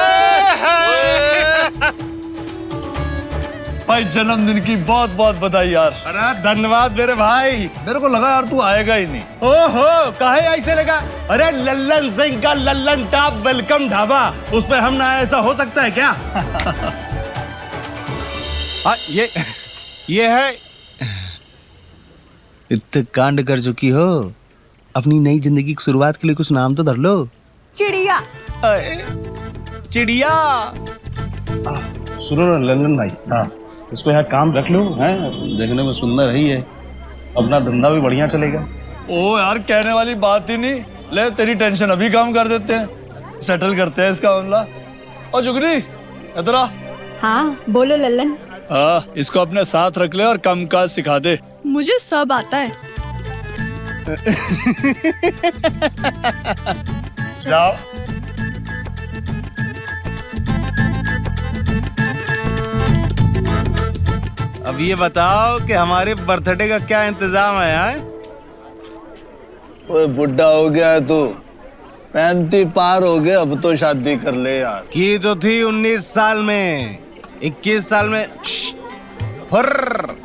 भाई जन्मदिन की बहुत बहुत बधाई यार। अरे धन्यवाद मेरे भाई। मेरे को लगा यार तू आएगा ही नहीं। ओहो, काहे ऐसे लगा? अरे लल्लन सिंह का लल्लन टॉप वेलकम ढाबा, उस पे हम ना आए, ऐसा हो सकता है क्या? ये है। इतने कांड कर चुकी हो, अपनी नई जिंदगी की शुरुआत के लिए कुछ नाम तो धर लो। चिड़िया। चिड़िया। सुनो ना लल्लन भाई, हाँ इसको यहाँ काम रख लो, हैं? देखने में सुंदर ही है, अपना धंधा भी बढ़िया चलेगा। ओ यार, कहने वाली बात ही नहीं। ले तेरी टेंशन अभी काम कर देते हैं, सेटल करते हैं इसका मामला। और जुगनी इधर आ। हाँ बोलो लल्लन। हाँ, इसको अपने साथ रख ले और काम काज सिखा दे। मुझे सब आता है। जाओ। अब ये बताओ कि हमारे बर्थडे का क्या इंतजाम है? यार ओए बुढ़ा हो गया है तू, 35 पार हो गए, अब तो शादी कर ले यार। की तो थी 19 साल में, 21 साल में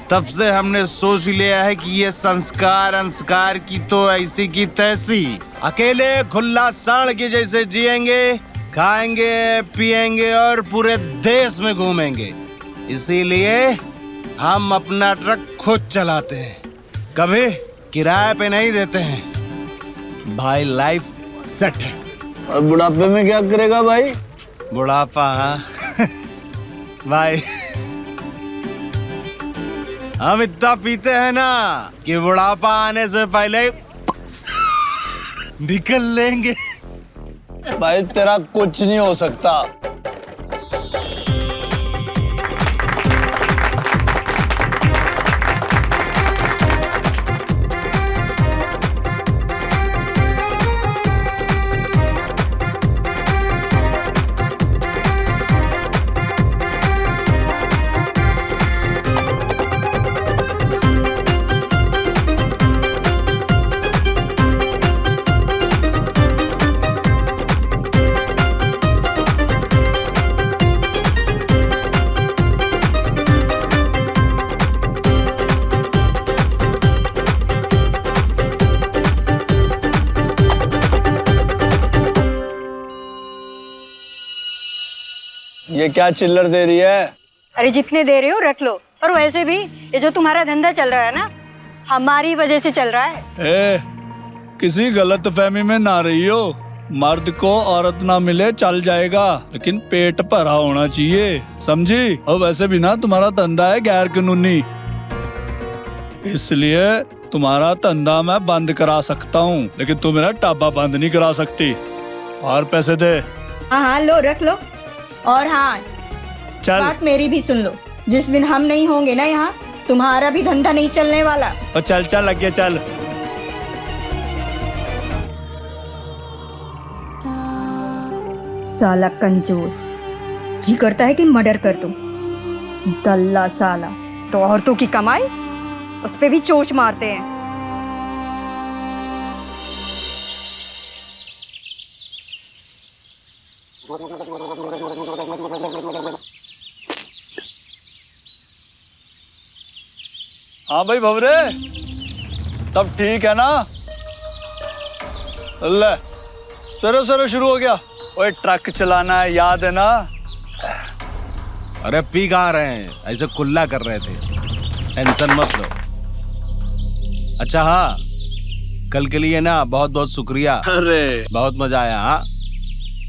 तब से हमने सोच लिया है कि ये संस्कार अंस्कार की तो ऐसी की तैसी, अकेले खुला सांड के जैसे जिएंगे, खाएंगे पिएंगे और पूरे देश में घूमेंगे। इसीलिए हम अपना ट्रक खुद चलाते हैं, कभी किराए पे नहीं देते हैं भाई, लाइफ सेट है। और बुढ़ापे में क्या करेगा भाई? बुढ़ापा हाँ भाई, हम इतना पीते हैं ना कि बुढ़ापा आने से पहले ही निकल लेंगे। भाई तेरा कुछ नहीं हो सकता। ये क्या चिल्लर दे रही है? अरे जितने दे रहे हो रख लो। और वैसे भी ये जो तुम्हारा धंधा चल रहा है ना, हमारी वजह से चल रहा है। किसी गलत फहमी में ना रही हो। मर्द को औरत ना मिले चल जाएगा, लेकिन पेट भरा होना चाहिए, समझी? और वैसे भी ना तुम्हारा धंधा है गैर कानूनी, इसलिए तुम्हारा धंधा मैं बंद करा सकता हूँ, लेकिन तुम मेरा ढाबा बंद नहीं करा सकती। और पैसे दे। हाँ हाँ लो रख लो। और हाँ चल। बात मेरी भी सुन लो, जिस दिन हम नहीं होंगे ना यहाँ, तुम्हारा भी धंधा नहीं चलने वाला। और चल चल लग गया, चल। साला कंजूस, जी करता है कि मर्डर कर दूं। दल्ला साला, तो औरतों की कमाई उस पे भी चोंच मारते हैं। हाँ भाई भवरे, सब ठीक है ना? ले सरो सरो शुरू हो गया। ओए ट्रक चलाना है, याद है ना? अरे पी कहाँ रहे हैं, ऐसे कुल्ला कर रहे थे, टेंशन मत लो। अच्छा हाँ, कल के लिए ना बहुत बहुत शुक्रिया। अरे बहुत मजा आया। हाँ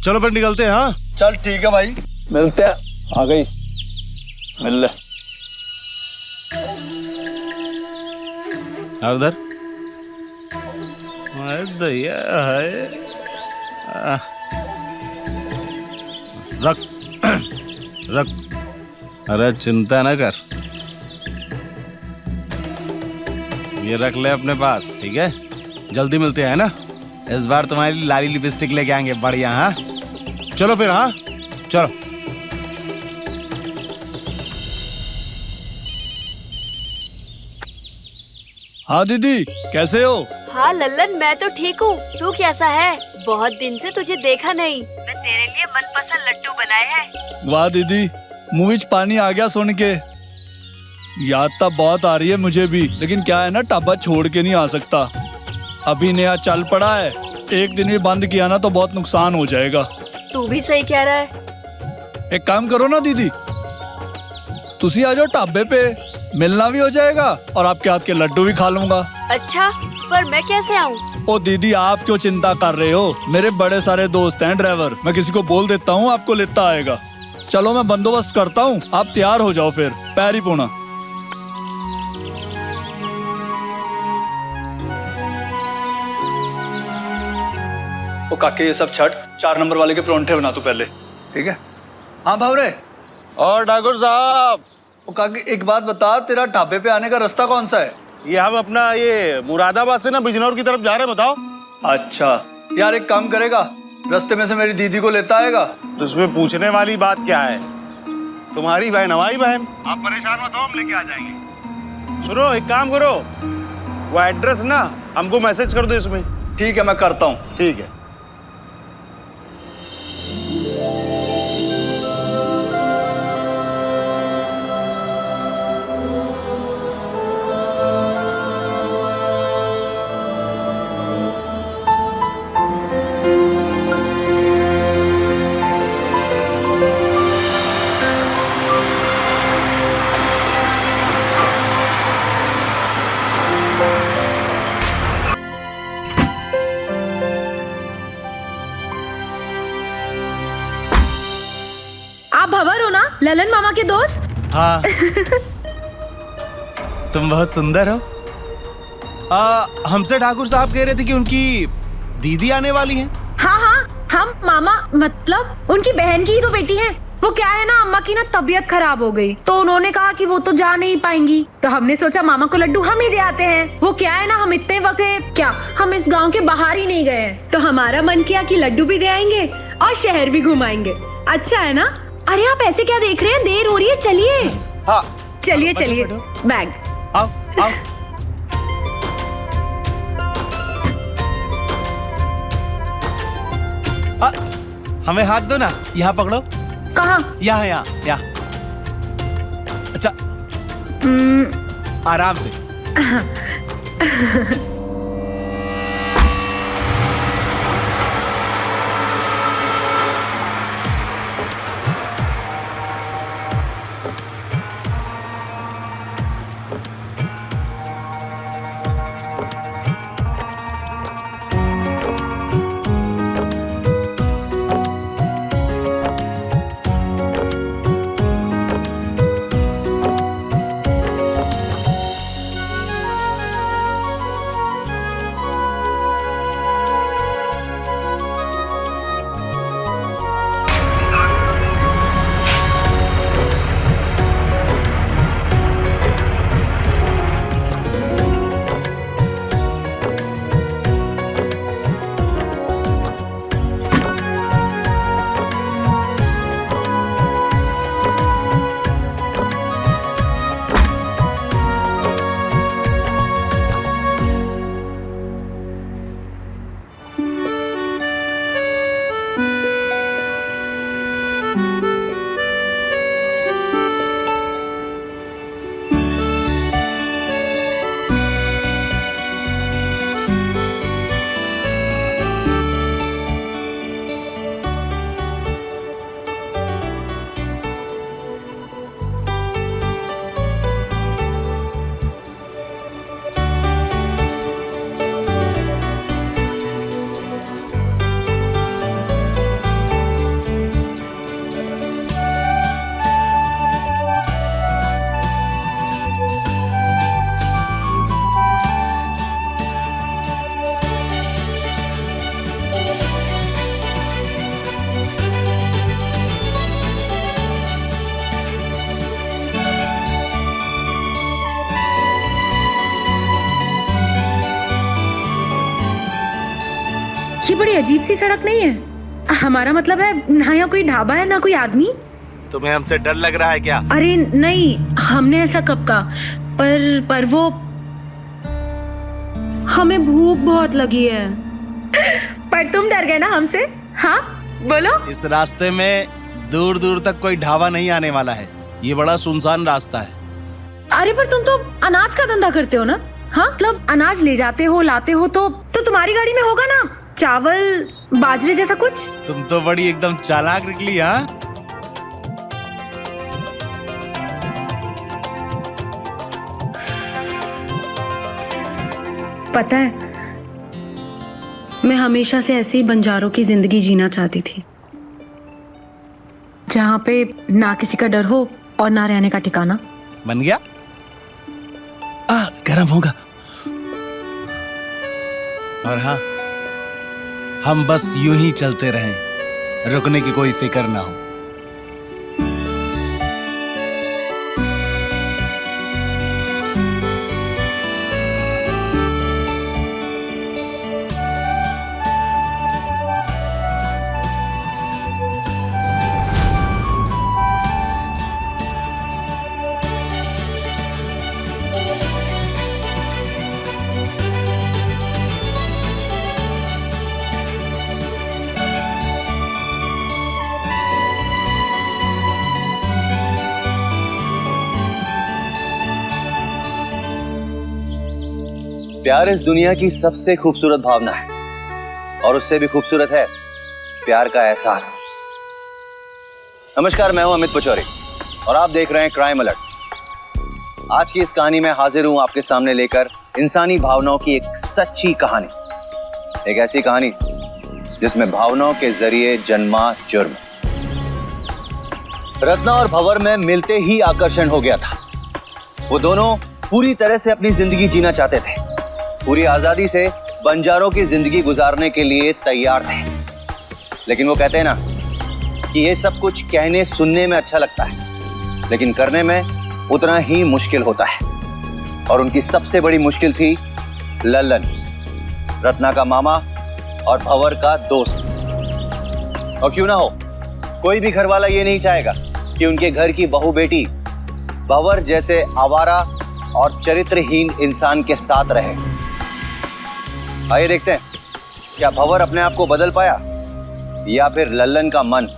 चलो फिर निकलते हैं। हाँ चल ठीक है भाई, मिलते हैं। आ गई, मिल ले। उधर दया है, रख रख। अरे चिंता न कर, ये रख ले अपने पास, ठीक है? जल्दी मिलते हैं ना, इस बार तुम्हारी लाली लिपस्टिक लेके आएंगे बढ़िया। हाँ चलो फिर। हाँ चलो। हाँ दीदी कैसे हो? हाँ लल्लन, मैं तो ठीक हूँ। तू कैसा है? बहुत दिन से तुझे देखा नहीं। मैं तेरे लिए मनपसंद लड्डू बनाए हैं। वाह दीदी, मुंह में पानी आ गया सुन के। याद तो बहुत आ रही है मुझे भी, लेकिन क्या है ना, ढाबा छोड़ के नहीं आ सकता। अभी नया चल पड़ा है, एक दिन भी बंद किया ना तो बहुत नुकसान हो जाएगा। तू भी सही कह रहा है। एक काम करो ना दीदी, तुसी आ जाओ ढाबे पे, मिलना भी हो जाएगा और आपके हाथ के लड्डू भी खा लूंगा। अच्छा, पर मैं कैसे आऊँ? ओ दीदी आप क्यों चिंता कर रहे हो, मेरे बड़े सारे दोस्त हैं ड्राइवर, मैं किसी को बोल देता हूँ आपको लेता आएगा। चलो मैं बंदोबस्त करता हूँ, आप तैयार हो जाओ फिर, पैर ही पोना। ओ काके ये सब छट, 4 नंबर वाले के परोंठे बना तू पहले, ठीक है? हाँ भावरे। और ठाकुर साहब, ओ काके एक बात बता, तेरा ढाबे पे आने का रास्ता कौन सा है? ये हम अपना ये मुरादाबाद से ना बिजनौर की तरफ जा रहे हैं, बताओ। अच्छा यार, एक काम करेगा, रास्ते में से मेरी दीदी को लेता आएगा। तो इसमें पूछने वाली बात क्या है, तुम्हारी बहन हमारी बहन, आप परेशान मत हो, हम लेके आ जाएंगे। सुनो एक काम करो, वो एड्रेस ना हमको मैसेज कर दो इसमें। ठीक है मैं करता हूँ। ठीक है। ललन मामा के दोस्त? हाँ। तुम बहुत सुंदर हो। हमसे ठाकुर साहब कह रहे थे कि उनकी दीदी आने वाली हैं। हाँ हाँ, हम मामा मतलब उनकी बहन की ही तो बेटी है। वो क्या है ना, अम्मा की ना तबीयत खराब हो गई, तो उन्होंने कहा कि वो तो जा नहीं पाएंगी, तो हमने सोचा मामा को लड्डू हम ही दे आते हैं। वो क्या है ना, हम इतने वक्त क्या हम इस गांव के बाहर ही नहीं गए हैं, तो हमारा मन किया कि लड्डू भी दे आएंगे और शहर भी घुमाएंगे। अच्छा है ना? अरे आप ऐसे क्या देख रहे हैं, देर हो रही है, चलिए। हाँ चलिए चलिए, बैग आओ आओ। हमें हाथ दो ना, यहाँ पकड़ो। कहाँ? यहाँ यहाँ यहाँ। अच्छा आराम से। ये बड़ी अजीब सी सड़क नहीं है? हमारा मतलब है ना यहाँ कोई ढाबा है ना कोई आदमी। तुम्हें हमसे डर लग रहा है क्या? अरे नहीं, हमने ऐसा कब कहा, पर वो हमें भूख बहुत लगी है। पर तुम डर गए ना हमसे? हाँ बोलो। इस रास्ते में दूर दूर तक कोई ढाबा नहीं आने वाला है, ये बड़ा सुनसान रास्ता है। अरे पर तुम तो अनाज का धंधा करते हो ना? हाँ मतलब अनाज ले जाते हो लाते हो, तो तुम्हारी गाड़ी में होगा ना चावल बाजरे जैसा कुछ? तुम तो बड़ी एकदम चालाक निकली। हाँ पता है, मैं हमेशा से ऐसे ही बंजारों की जिंदगी जीना चाहती थी, जहाँ पे ना किसी का डर हो और ना रहने का ठिकाना। बन गया? गरम होगा। और हाँ, हम बस यूं ही चलते रहें, रुकने की कोई फिक्र ना हो। प्यार इस दुनिया की सबसे खूबसूरत भावना है, और उससे भी खूबसूरत है प्यार का एहसास। नमस्कार, मैं हूं अमित पचौरी और आप देख रहे हैं क्राइम अलर्ट। आज की इस कहानी में हाजिर हूं आपके सामने लेकर इंसानी भावनाओं की एक सच्ची कहानी, एक ऐसी कहानी जिसमें भावनाओं के जरिए जन्मा जुर्म। रत्ना और भंवर में मिलते ही आकर्षण हो गया था। वो दोनों पूरी तरह से अपनी जिंदगी जीना चाहते थे, पूरी आजादी से बंजारों की जिंदगी गुजारने के लिए तैयार थे। लेकिन वो कहते हैं ना कि ये सब कुछ कहने सुनने में अच्छा लगता है, लेकिन करने में उतना ही मुश्किल होता है। और उनकी सबसे बड़ी मुश्किल थी लल्लन, रत्ना का मामा और भंवर का दोस्त। और क्यों ना हो, कोई भी घर वाला ये नहीं चाहेगा कि उनके घर की बहू बेटी भंवर जैसे आवारा और चरित्रहीन इंसान के साथ रहे। आइए देखते हैं, क्या भंवर अपने आप को बदल पाया या फिर लल्लन का मन।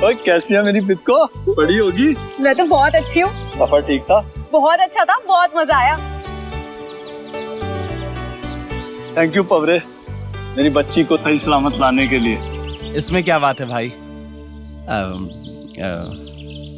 ओए कैसी है मेरी बिक्को? बड़ी होगी। मैं तो बहुत अच्छी हूँ। सफर ठीक था? बहुत अच्छा था, बहुत मजा आया। थैंक यू पवरे, मेरी बच्ची को सही सलामत लाने के लिए। इसमें क्या बात है भाई?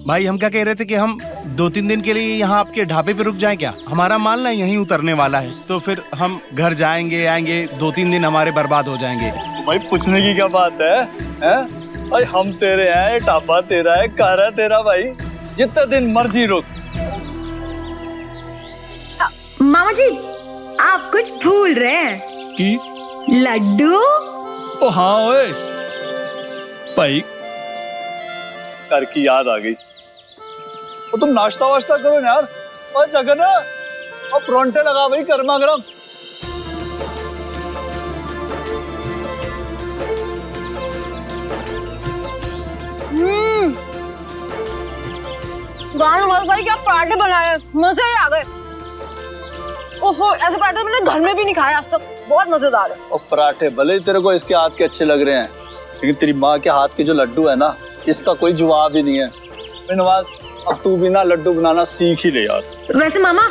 भाई हम क्या कह रहे थे कि हम 2-3 दिन के लिए यहाँ आपके ढाबे पे रुक जाएं क्या? हमारा माल ना यहीं उतरने वाला है, तो फिर हम घर जाएंगे आएंगे, 2-3 दिन हमारे बर्बाद हो जाएंगे। भाई पूछने की क्या बात है, हैं? भाई हम तेरे हैं, ढाबा तेरा है, कार है तेरा, भाई जितने दिन मर्जी रुक। मामा जी आप कुछ भूल रहे हैं। की? लड्डू। ओ हाँ ओए भाई, कर की याद आ गई। तो तुम नाश्ता वाश्ता करो ना यार, और जगह ना और परोंठे लगा भाई गर्मा गर्म। भाई क्या पराठे बनाए, मजे ही आ गए। ओफो, ऐसे पराठे मैंने घर में भी नहीं खाए आज तक, बहुत मजेदार है। और पराठे भले ही तेरे को इसके हाथ के अच्छे लग रहे हैं, लेकिन तेरी माँ के हाथ के जो लड्डू है ना, इसका कोई जवाब ही नहीं है। नवाज, अब तू भी ना लड्डू बनाना सीख ही ले यार। वैसे मामा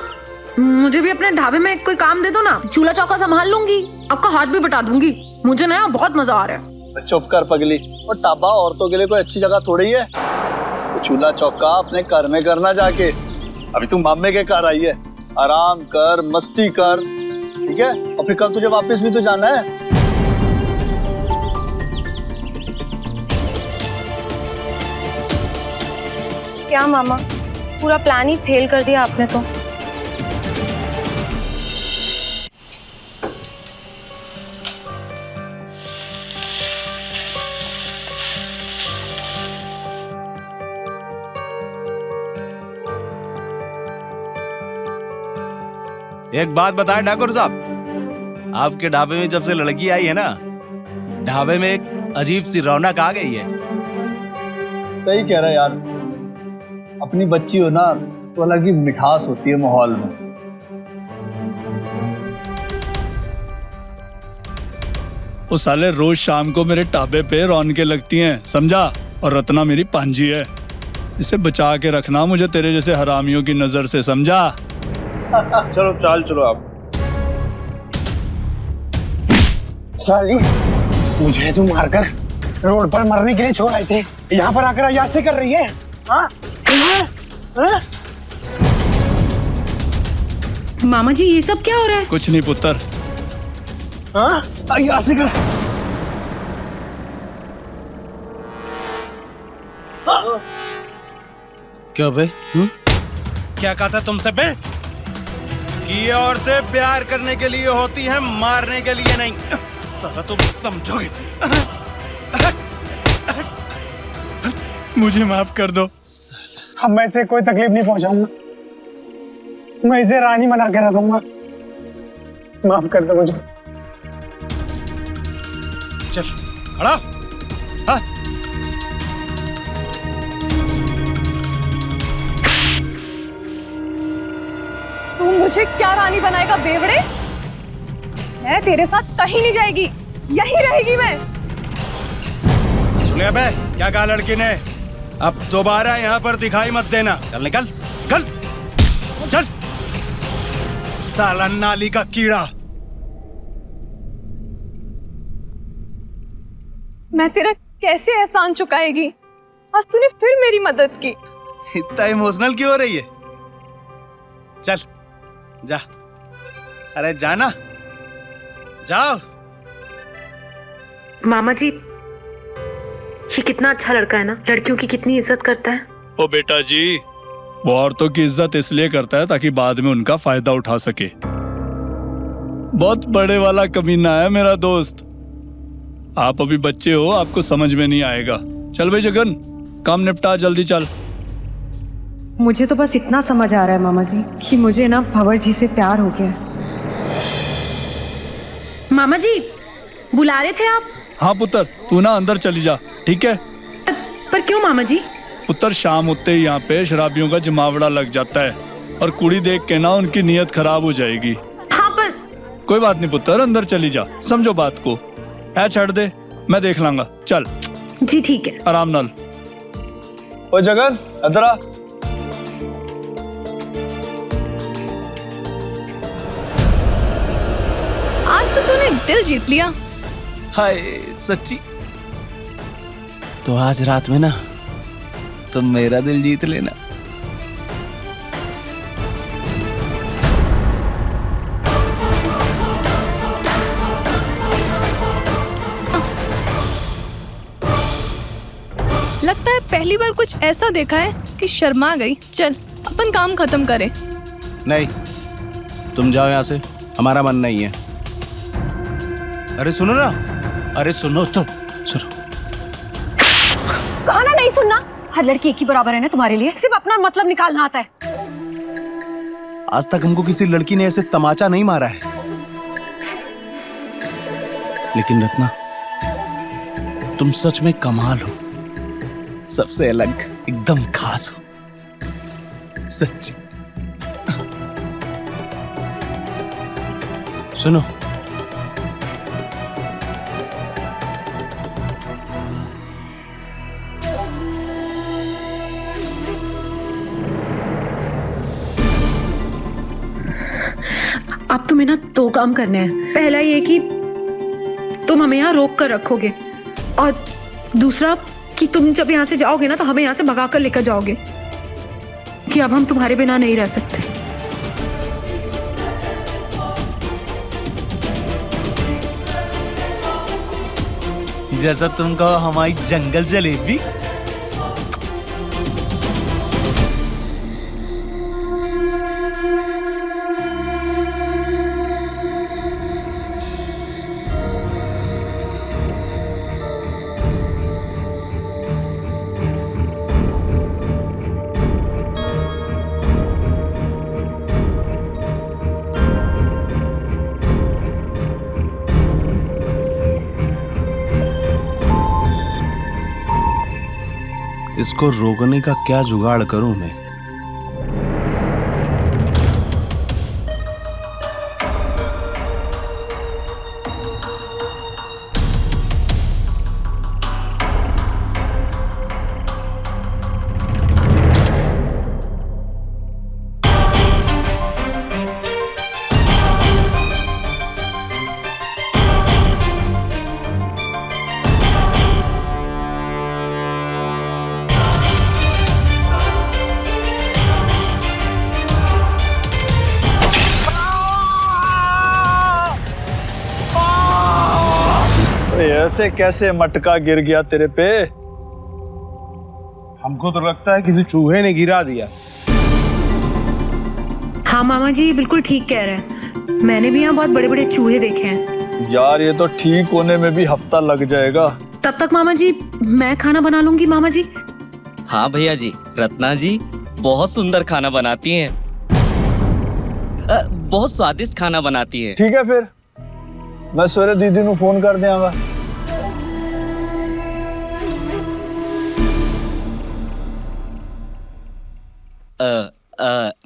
मुझे भी अपने ढाबे में कोई काम दे दो ना, चूल्हा चौका संभाल लूंगी, आपका हाथ भी बटा दूंगी। मुझे ना बहुत मजा आ रहा है। चुप कर पगली, और ढाबा औरतों के लिए कोई अच्छी जगह थोड़ी है। तो चूल्हा चौका अपने घर में करना जाके। अभी तू मामे के घर आई है, आराम कर, मस्ती कर, ठीक है? और फिर कल तुझे वापस भी तो जाना है। क्या मामा, पूरा प्लान ही फेल कर दिया आपने तो। एक बात बताएं ठाकुर साहब, आपके ढाबे में जब से लड़की आई है ना, ढाबे में एक अजीब सी रौनक आ गई है। सही कह रहा है यार, अपनी बच्ची हो ना तो अलग ही मिठास होती है माहौल में। वो साले रोज शाम को मेरे ढाबे पे रौनकें लगती हैं, समझा? और रत्ना मेरी पांजी है, इसे बचा के रखना मुझे तेरे जैसे हरामियों की नजर से, समझा? चलो चाल चलो आप। साली, मुझे तो मारकर रोड पर मरने के लिए छोड़ आए थे, यहाँ पर आकर अयाशी कर रही है। हाँ? हाँ? मामा जी ये सब क्या हो रहा है? कुछ नहीं पुत्र। हाँ? अयाशी कर। क्या बे? क्या कहा था तुमसे बे? कि ये औरतें प्यार करने के लिए होती हैं, मारने के लिए नहीं। साला तुम समझोगे। मुझे माफ कर दो। अब मैं इसे कोई तकलीफ नहीं पहुंचाऊंगा, मैं इसे रानी बना के रखूंगा। माफ कर दो मुझे। चल खड़ा। हाँ? तू मुझे क्या रानी बनाएगा बेवड़े? मैं तेरे साथ कहीं नहीं जाएगी, यहीं रहेगी मैं। सुनिए बे, क्या कहा लड़की ने? अब दोबारा यहाँ पर दिखाई मत देना। चल निकल, निकल। साला नाली का कीड़ा। मैं तेरा कैसे एहसान चुकाएगी? आज तूने फिर मेरी मदद की। इतना इमोशनल क्यों हो रही है? चल जा, अरे जाना, जाओ। मामा जी, ये कितना अच्छा लड़का है ना, लड़कियों की कितनी इज्जत करता है। ओ बेटा जी, वो औरतों की इज्जत इसलिए करता है ताकि बाद में उनका फायदा उठा सके। बहुत बड़े वाला कमीना है मेरा दोस्त। आप अभी बच्चे हो, आपको समझ में नहीं आएगा। चल भाई जगन, काम निपटा, जल्दी चल। मुझे तो बस इतना समझ आ रहा है मामा जी कि मुझे ना भंवर जी से प्यार हो गया। मामा जी बुला रहे थे आप? हाँ पुत्र, तू ना अंदर चली जा, ठीक है? पर क्यों मामा जी? पुत्र, शाम होते ही यहाँ पे शराबियों का जमावड़ा लग जाता है और कुड़ी देख के ना उनकी नीयत खराब हो जाएगी। हाँ पर कोई बात नहीं पुत्र, अंदर चली जा, समझो बात को। ऐ छड़ दे, मैं देख लांगा। चल जी ठीक है। आराम नाल। ओ जगन, इधर आ। आज तो तूने दिल जीत लिया। हाय सच्ची? तो आज रात में ना तुम मेरा दिल जीत लेना। लगता है पहली बार कुछ ऐसा देखा है कि शर्मा गई। चल अपन काम खत्म करें। नहीं, तुम जाओ यहाँ से, हमारा मन नहीं है। अरे सुनो ना, अरे सुनो तो, सुनो। कहा ना नहीं सुनना। हर लड़की एक ही बराबर है ना तुम्हारे लिए, सिर्फ अपना मतलब निकालना आता है। आज तक हमको किसी लड़की ने ऐसे तमाचा नहीं मारा है, लेकिन रत्ना तुम सच में कमाल हो, सबसे अलग, एकदम खास हो, सच्ची। सुनो, अब तुम्हें ना दो काम करने हैं। पहला ये कि तुम हमें यहाँ रोक कर रखोगे, और दूसरा कि तुम जब यहाँ से जाओगे ना तो हमें यहाँ से भगा कर लेकर जाओगे कि अब हम तुम्हारे बिना नहीं रह सकते। जैसा तुम कहो हमारी जंगल जलेबी। इसको रोकने का क्या जुगाड़ करूं मैं? ऐसे कैसे मटका गिर गया तेरे पे? हमको तो लगता है किसी चूहे ने गिरा दिया। हाँ मामा जी बिल्कुल ठीक कह रहे हैं, मैंने भी यहाँ बहुत बड़े बड़े चूहे देखे हैं। यार ये तो ठीक होने में भी हफ्ता लग जाएगा। तब तक मामा जी मैं खाना बना लूंगी। मामा जी। हाँ भैया जी, रत्ना जी बहुत सुंदर खाना बनाती हैं, बहुत स्वादिष्ट खाना बनाती है। ठीक है फिर मैं सवेरे दीदी ਨੂੰ फोन कर देंगा।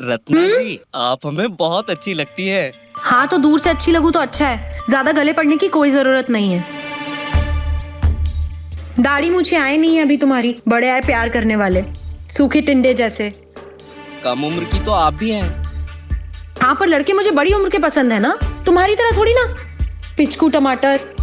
रत्ना जी आप हमें बहुत अच्छी लगती है। हाँ तो दूर से अच्छी लगूं तो अच्छा है, ज्यादा गले पड़ने की कोई जरूरत नहीं है। दाढ़ी मूछे आए नहीं है अभी तुम्हारी, बड़े आए प्यार करने वाले, सूखे टिंडे जैसे। कम उम्र की तो आप भी हैं। यहाँ पर लड़के मुझे बड़ी उम्र के पसंद है ना, तुम्हारी तरह थोड़ी ना पिचकू टमाटर।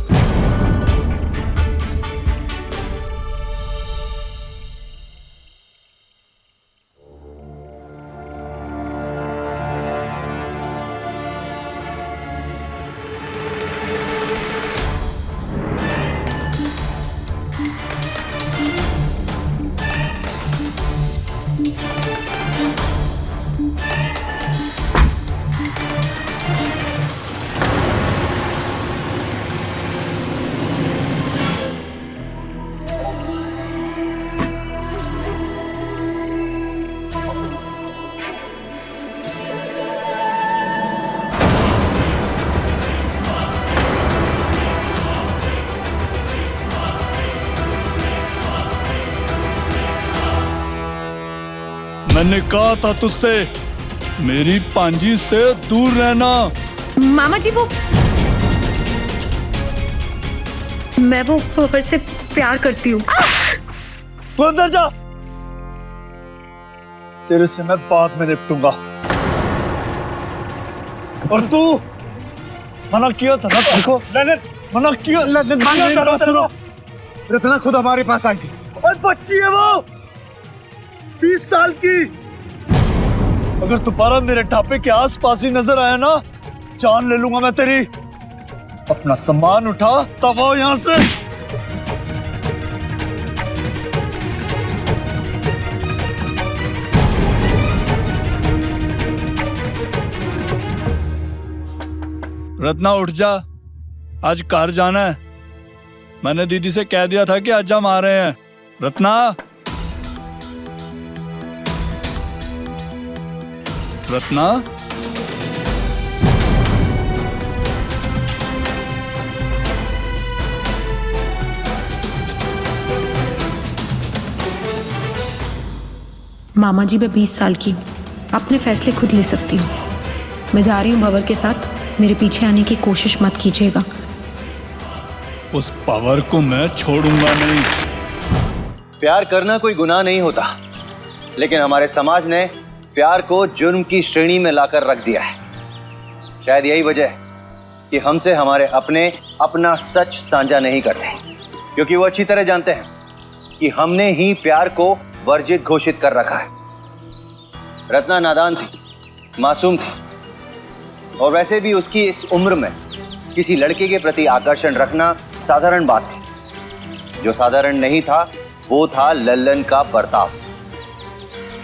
मैंने कहा था तुझसे मेरी पांजी से दूर रहना। मामा जी मैं वो पोपट से प्यार करती हूँ। तू अंदर जा, तेरे से मैं बाद में निपटूंगा। और तू मना किया था ना, देखो मना किया था। रत्ना खुद हमारे पास आई थी। और बच्ची है वो 20 साल की। अगर दोबारा मेरे ढाबे के आसपास ही नजर आया ना, जान ले लूंगा मैं तेरी। अपना सामान उठा तब आओ यहां से। रत्ना उठ जा, आज कार जाना है। मैंने दीदी से कह दिया था कि आज हम आ रहे हैं। रत्ना, रत्ना, मामा जी मैं 20 साल की, अपने फैसले खुद ले सकती हूँ। मैं जा रही हूँ भंवर के साथ, मेरे पीछे आने की कोशिश मत कीजिएगा। उस पावर को मैं छोड़ूंगा नहीं। प्यार करना कोई गुनाह नहीं होता, लेकिन हमारे समाज ने प्यार को जुर्म की श्रेणी में लाकर रख दिया है। शायद यही वजह है कि हमसे हमारे अपने अपना सच साझा नहीं करते, क्योंकि वो अच्छी तरह जानते हैं कि हमने ही प्यार को वर्जित घोषित कर रखा है। रत्ना नादान थी, मासूम थी, और वैसे भी उसकी इस उम्र में किसी लड़के के प्रति आकर्षण रखना साधारण बात थी। जो साधारण नहीं था वो था लल्लन का बर्ताव।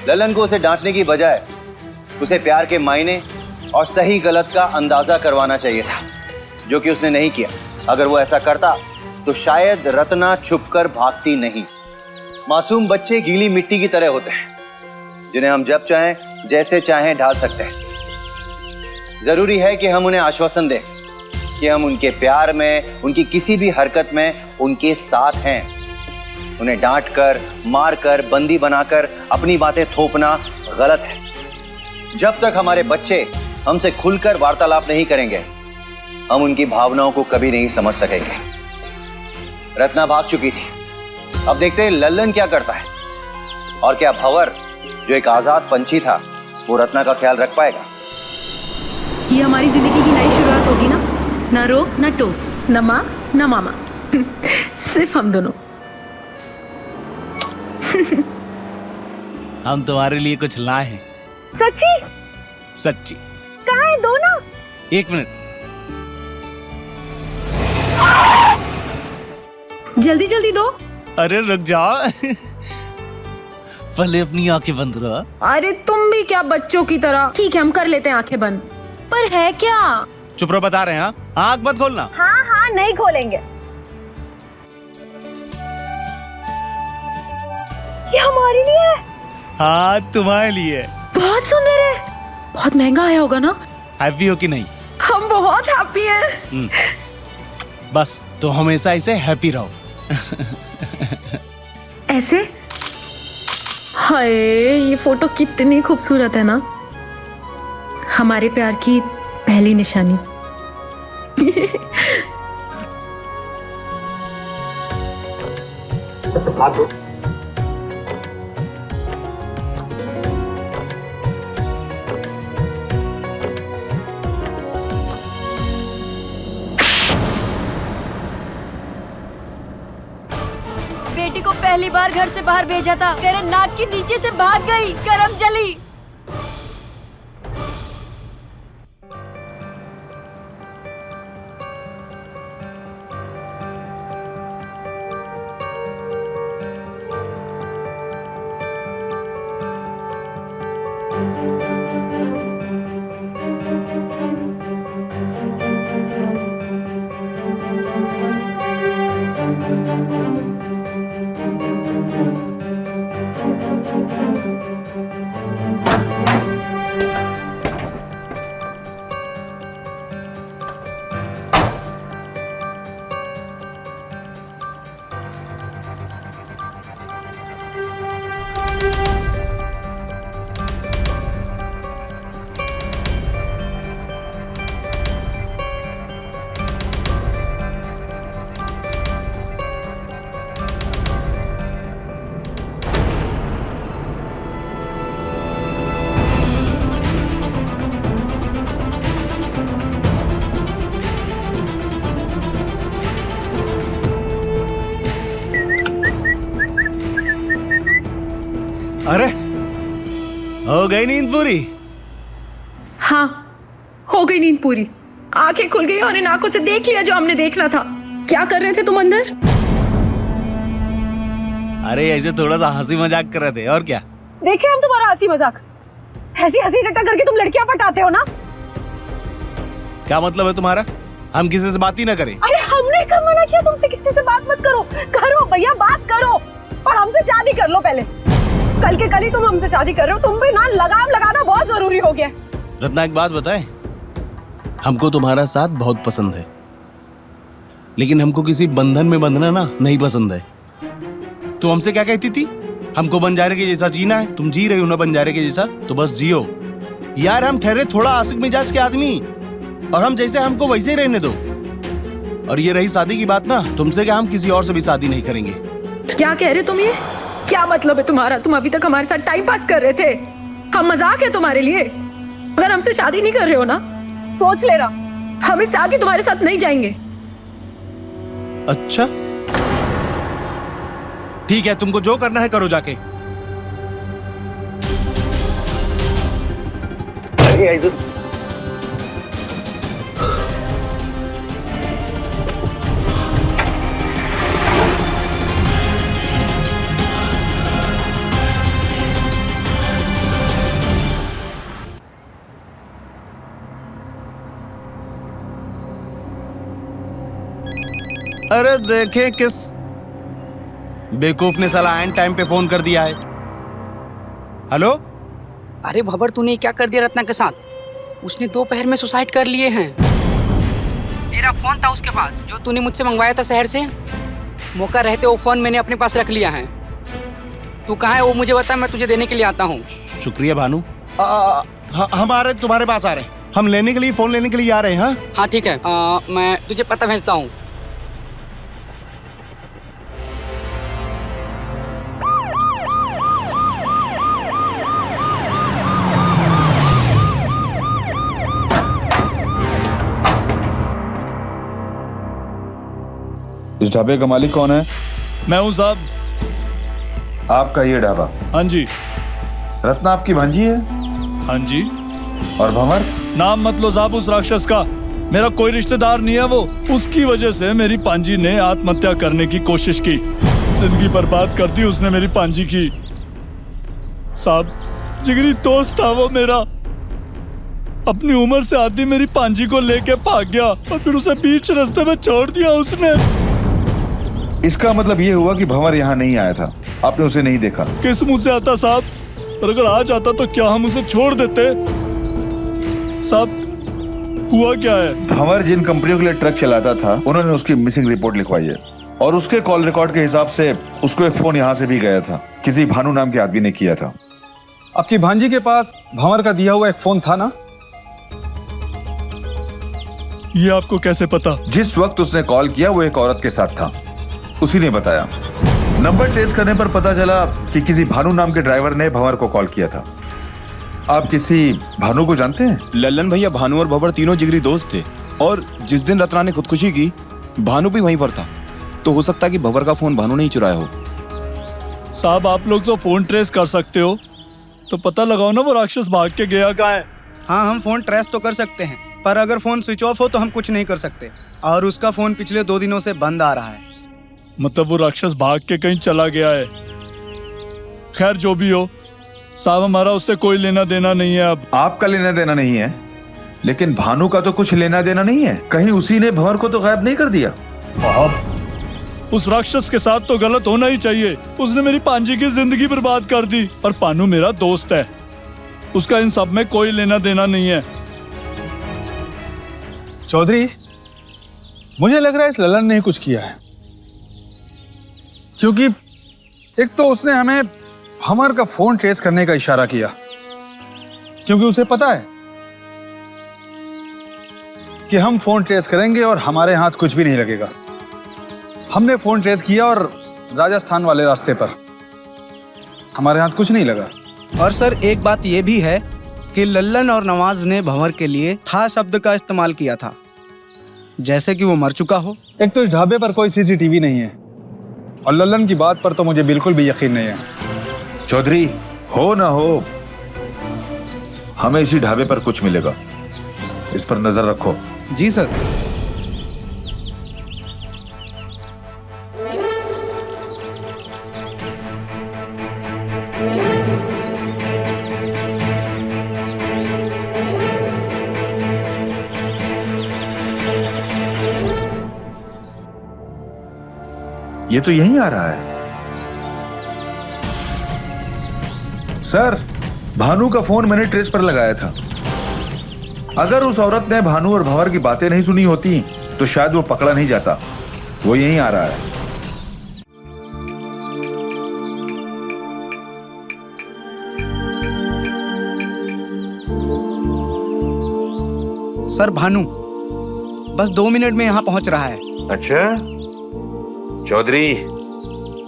लल्लन को उसे डांटने की बजाय उसे प्यार के मायने और सही गलत का अंदाजा करवाना चाहिए था, जो कि उसने नहीं किया। अगर वो ऐसा करता तो शायद रत्ना छुपकर भागती नहीं। मासूम बच्चे गीली मिट्टी की तरह होते हैं, जिन्हें हम जब चाहें जैसे चाहें ढाल सकते हैं। जरूरी है कि हम उन्हें आश्वासन दें कि हम उनके प्यार में, उनकी किसी भी हरकत में उनके साथ हैं। उन्हें डांटकर, मारकर, बंदी बनाकर अपनी बातें थोपना गलत है। जब तक हमारे बच्चे हमसे खुलकर वार्तालाप नहीं करेंगे, हम उनकी भावनाओं को कभी नहीं समझ सकेंगे। रत्ना भाग चुकी थी, अब देखते हैं लल्लन क्या करता है, और क्या भंवर जो एक आजाद पंछी था वो रत्ना का ख्याल रख पाएगा। ये हमारी जिंदगी की नई शुरुआत होगी ना, ना रो ना टो, न माँ न मामा, सिर्फ हम दोनों। हम तुम्हारे लिए कुछ लाए हैं। सच्ची? सच्ची। कहाँ है दो ना? 1 मिनट। जल्दी जल्दी दो। अरे रुक जाओ, पहले अपनी आंखें बंद करो। अरे तुम भी क्या बच्चों की तरह। ठीक है हम कर लेते हैं आंखें बंद, पर है क्या? चुप रहो, बता रहे हैं। हाँ, आंख मत खोलना। हाँ हाँ नहीं खोलेंगे। ये हमारे लिए है। हाँ तुम्हारे लिए। बहुत सुंदर है। बहुत महंगा आया होगा ना? हैप्पी हो कि नहीं? हम बहुत हैप्पी हैं। बस तो हमेशा ऐसे हैप्पी रहो। ऐसे? हाय ये फोटो कितनी खूबसूरत है ना, हमारे प्यार की पहली निशानी। पहली बार घर से बाहर भेजा था, तेरे नाक के नीचे से भाग गई, करम जली। अरे हो गई नींद पूरी? हाँ, हो गई नींद पूरी। आंखें खुल गई और इन आंखों से देख लिया जो हमने देखना था। क्या कर रहे थे तुम अंदर? अरे ऐसे थोड़ा सा हंसी मजाक कर रहे थे, और क्या। देखे हम तुम्हारा हंसी मजाक। ऐसी हंसी टट्टा करके तुम लड़कियां पटाते हो ना। क्या मतलब है तुम्हारा? हम किसी से बात ही ना करें? अरे हमने कब मना किया तुमसे किसी से बात मत करो? करो भैया, बात करो, और हमसे शादी कर लो पहले। कल के कल ही तुम हमसे शादी कर रहे हो। तुम भी ना लगाम लगाना बहुत जरूरी हो गया। रत्ना एक बात बताएं, हमको तुम्हारा साथ बहुत पसंद है, लेकिन हमको किसी बंधन में बंधना ना नहीं पसंद है। तुम हमसे क्या कहती थी? हमको बंजारे के जैसा जीना है। तुम जी रही हो ना बंजारे के जैसा, तो बस जियो यार। हम ठहरे थोड़ा आशिक मिजाज के आदमी, और हम जैसे हमको वैसे ही रहने दो। और ये रही शादी की बात ना, तुमसे क्या हम किसी और से भी शादी नहीं करेंगे। क्या कह रहे तुम? ये क्या मतलब है तुम्हारा? तुम अभी तक हमारे साथ टाइम पास कर रहे थे। हम मजाक है तुम्हारे लिए? अगर हमसे शादी नहीं कर रहे हो ना, सोच लेना, हम इससे आगे तुम्हारे साथ नहीं जाएंगे। अच्छा ठीक है, तुमको जो करना है करो जाके। अरे देखे किस बेवकूफ ने साला एंड टाइम पे फोन कर दिया है। हेलो। अरे भबर, तूने क्या कर दिया रत्ना के साथ? उसने दोपहर में सुसाइड कर लिए हैं। तेरा फोन था उसके पास जो तूने मुझसे मंगवाया था शहर से। मौका रहते वो फोन मैंने अपने पास रख लिया है। तू कहाँ है वो मुझे बता, मैं तुझे देने के लिए आता हूँ। शुक्रिया भानु। हम आ रहे, तुम्हारे पास आ रहे हैं। हम लेने के लिए, फोन लेने के लिए आ रहे हैं। हाँ ठीक है, मैं तुझे पता भेजता हूँ। इस ढाबे का मालिक कौन है? मैं हूँ साहब। आपका ये ढाबा? हाँ जी। रत्ना आपकी भांजी है? हाँ जी। और भंवर? नाम मत लो साहब उस राक्षस का, मेरा कोई रिश्तेदार नहीं है वो। उसकी वजह से मेरी पांजी ने आत्महत्या करने की कोशिश की, जिंदगी बर्बाद कर दी उसने मेरी पांजी की। साहब जिगरी दोस्त था वो मेरा, अपनी उम्र से आधी मेरी पांजी को लेके भाग गया और फिर उसे बीच रास्ते में छोड़ दिया उसने। इसका मतलब ये हुआ कि भंवर यहाँ नहीं आया था, आपने उसे नहीं देखा? किस मुंह से आता साहब? और अगर आ जाता तो क्या हम उसे छोड़ देते? साहब हुआ क्या है? भंवर जिन कंपनियों के लिए ट्रक चलाता था उन्होंने उसकी मिसिंग रिपोर्ट लिखवाई है, और उसके कॉल रिकॉर्ड के हिसाब से उसको एक फोन यहाँ से भी गया था, किसी भानु नाम के आदमी ने किया था। आपकी भांजी के पास भंवर का दिया हुआ एक फोन था ना? ये आपको कैसे पता? जिस वक्त उसने कॉल किया वो एक औरत के साथ था, उसी ने बताया। नंबर ट्रेस करने पर पता चला कि किसी भानु नाम के ड्राइवर ने भंवर को कॉल किया था। आप किसी भानु को जानते हैं? लल्लन भैया, भानु और भंवर तीनों जिगरी दोस्त थे, और जिस दिन रत्ना ने खुदकुशी की भानु भी वहीं पर था, तो हो सकता है कि भंवर का फोन भानु ने ही चुराया हो। साहब आप लोग तो फोन ट्रेस कर सकते हो, तो पता लगाओ ना वो राक्षस भाग के गया कहाँ है। हाँ, हम फोन ट्रेस तो कर सकते हैं, पर अगर फोन स्विच ऑफ हो तो हम कुछ नहीं कर सकते। और उसका फोन पिछले 2 दिनों से बंद आ रहा है। मतलब वो राक्षस भाग के कहीं चला गया है। खैर जो भी हो साहब, हमारा उससे कोई लेना देना नहीं है। अब आपका लेना देना नहीं है, लेकिन भानु का तो कुछ लेना देना नहीं है। कहीं उसी ने भंवर को तो गायब नहीं कर दिया? उस राक्षस के साथ तो गलत होना ही चाहिए। उसने मेरी पांजी की जिंदगी बर्बाद कर दी। और पानू मेरा दोस्त है, उसका इन सब में कोई लेना देना नहीं है। चौधरी, मुझे लग रहा है इस ललन ने ही कुछ किया है, क्योंकि एक तो उसने हमें भंवर का फोन ट्रेस करने का इशारा किया, क्योंकि उसे पता है कि हम फोन ट्रेस करेंगे और हमारे हाथ कुछ भी नहीं लगेगा। हमने फोन ट्रेस किया और राजस्थान वाले रास्ते पर हमारे हाथ कुछ नहीं लगा। और सर एक बात ये भी है कि लल्लन और नवाज ने भंवर के लिए था शब्द का इस्तेमाल किया था, जैसे कि वो मर चुका हो। एक तो इस ढाबे पर कोई सीसीटीवी नहीं है, और लल्लन की बात पर तो मुझे बिल्कुल भी यकीन नहीं है। चौधरी, हो ना हो, हमें इसी ढाबे पर कुछ मिलेगा, इस पर नजर रखो। जी सर। ये तो यहीं आ रहा है। सर, भानु का फोन मैंने ट्रेस पर लगाया था। अगर उस औरत ने भानु और भंवर की बातें नहीं सुनी होती तो शायद वो पकड़ा नहीं जाता। वो यहीं आ रहा है। सर भानु बस 2 मिनट में यहाँ पहुंच रहा है। अच्छा चौधरी,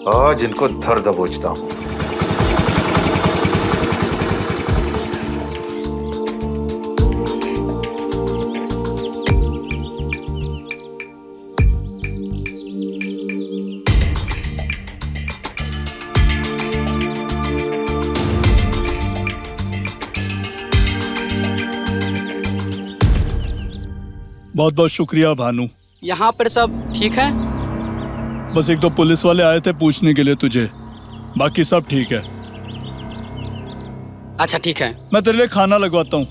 आज इनको धर दबोचता हूं। बहुत बहुत शुक्रिया भानु। यहाँ पर सब ठीक है? बस एक दो पुलिस वाले आए थे पूछने के लिए तुझे, बाकी सब ठीक है। अच्छा ठीक है। मैं तेरे लिए खाना लगवाता हूँ।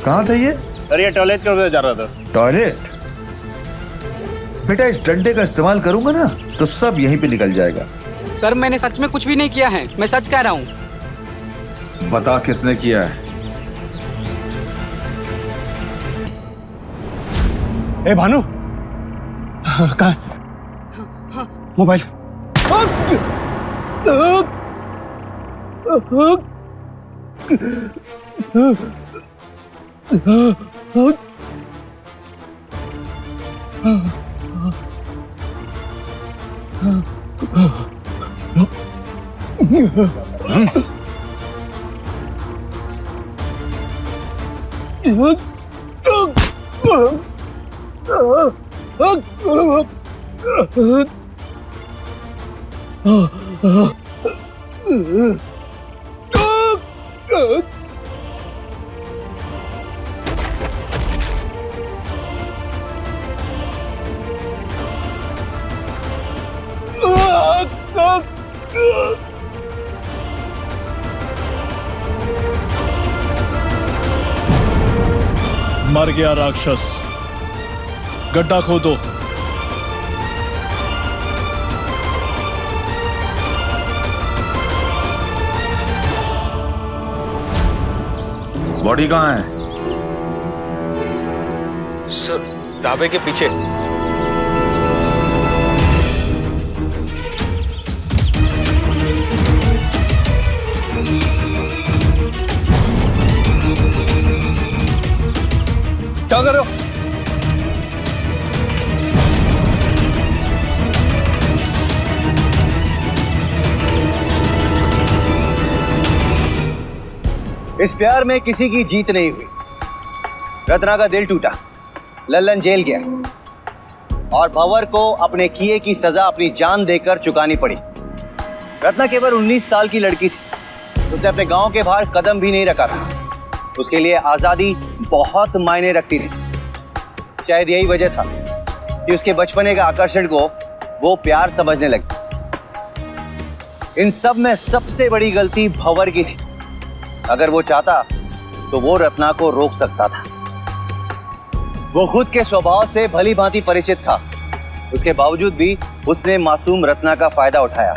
कहाँ था ये? सर ये टॉयलेट के उधर जा रहा था। टॉयलेट? बेटा इस डंडे का इस्तेमाल करूंगा ना तो सब यहीं पे निकल जाएगा। सर मैंने सच में कुछ भी नहीं किया है, मैं सच कह रहा हूँ। बता किसने किया है? ए भानु, कहाँ है? मोबाइल। मर गया राक्षस। गड्ढा खोदो। बॉडी कहाँ है? सर ढाबे के पीछे। क्या कर रहे हो? इस प्यार में किसी की जीत नहीं हुई। रत्ना का दिल टूटा, लल्लन जेल गया और भंवर को अपने किए की सजा अपनी जान देकर चुकानी पड़ी। रत्ना केवल 19 साल की लड़की थी। उसने अपने गांव के बाहर कदम भी नहीं रखा था। उसके लिए आजादी बहुत मायने रखती थी। शायद यही वजह था कि उसके बचपने का आकर्षण को वो प्यार समझने लगी। इन सब में सबसे बड़ी गलती भंवर की थी। अगर वो चाहता तो वो रत्ना को रोक सकता था। वो खुद के स्वभाव से भली भांति परिचित था। उसके बावजूद भी उसने मासूम रत्ना का फायदा उठाया।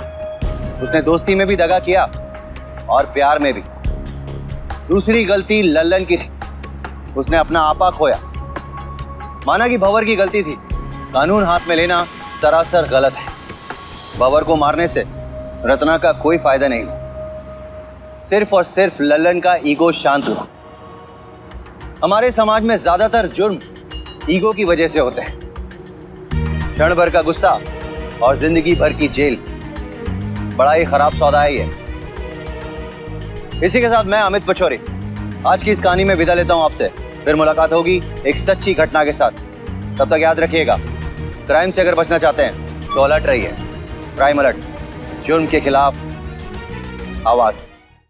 उसने दोस्ती में भी दगा किया और प्यार में भी। दूसरी गलती लल्लन की थी। उसने अपना आपा खोया। माना कि भंवर की गलती थी, कानून हाथ में लेना सरासर गलत है। भंवर को मारने से रत्ना का कोई फायदा नहीं हुआ। सिर्फ और सिर्फ लल्लन का ईगो शांत हुआ। हमारे समाज में ज्यादातर जुर्म ईगो की वजह से होते हैं। क्षण भर का गुस्सा और जिंदगी भर की जेल, बड़ा ही खराब सौदा है ये। इसी के साथ मैं अमित पचौरी आज की इस कहानी में विदा लेता हूं आपसे। फिर मुलाकात होगी एक सच्ची घटना के साथ। तब तक याद रखिएगा, क्राइम से अगर बचना चाहते हैं तो अलर्ट रहिए। क्राइम अलर्ट, जुर्म के खिलाफ आवाज।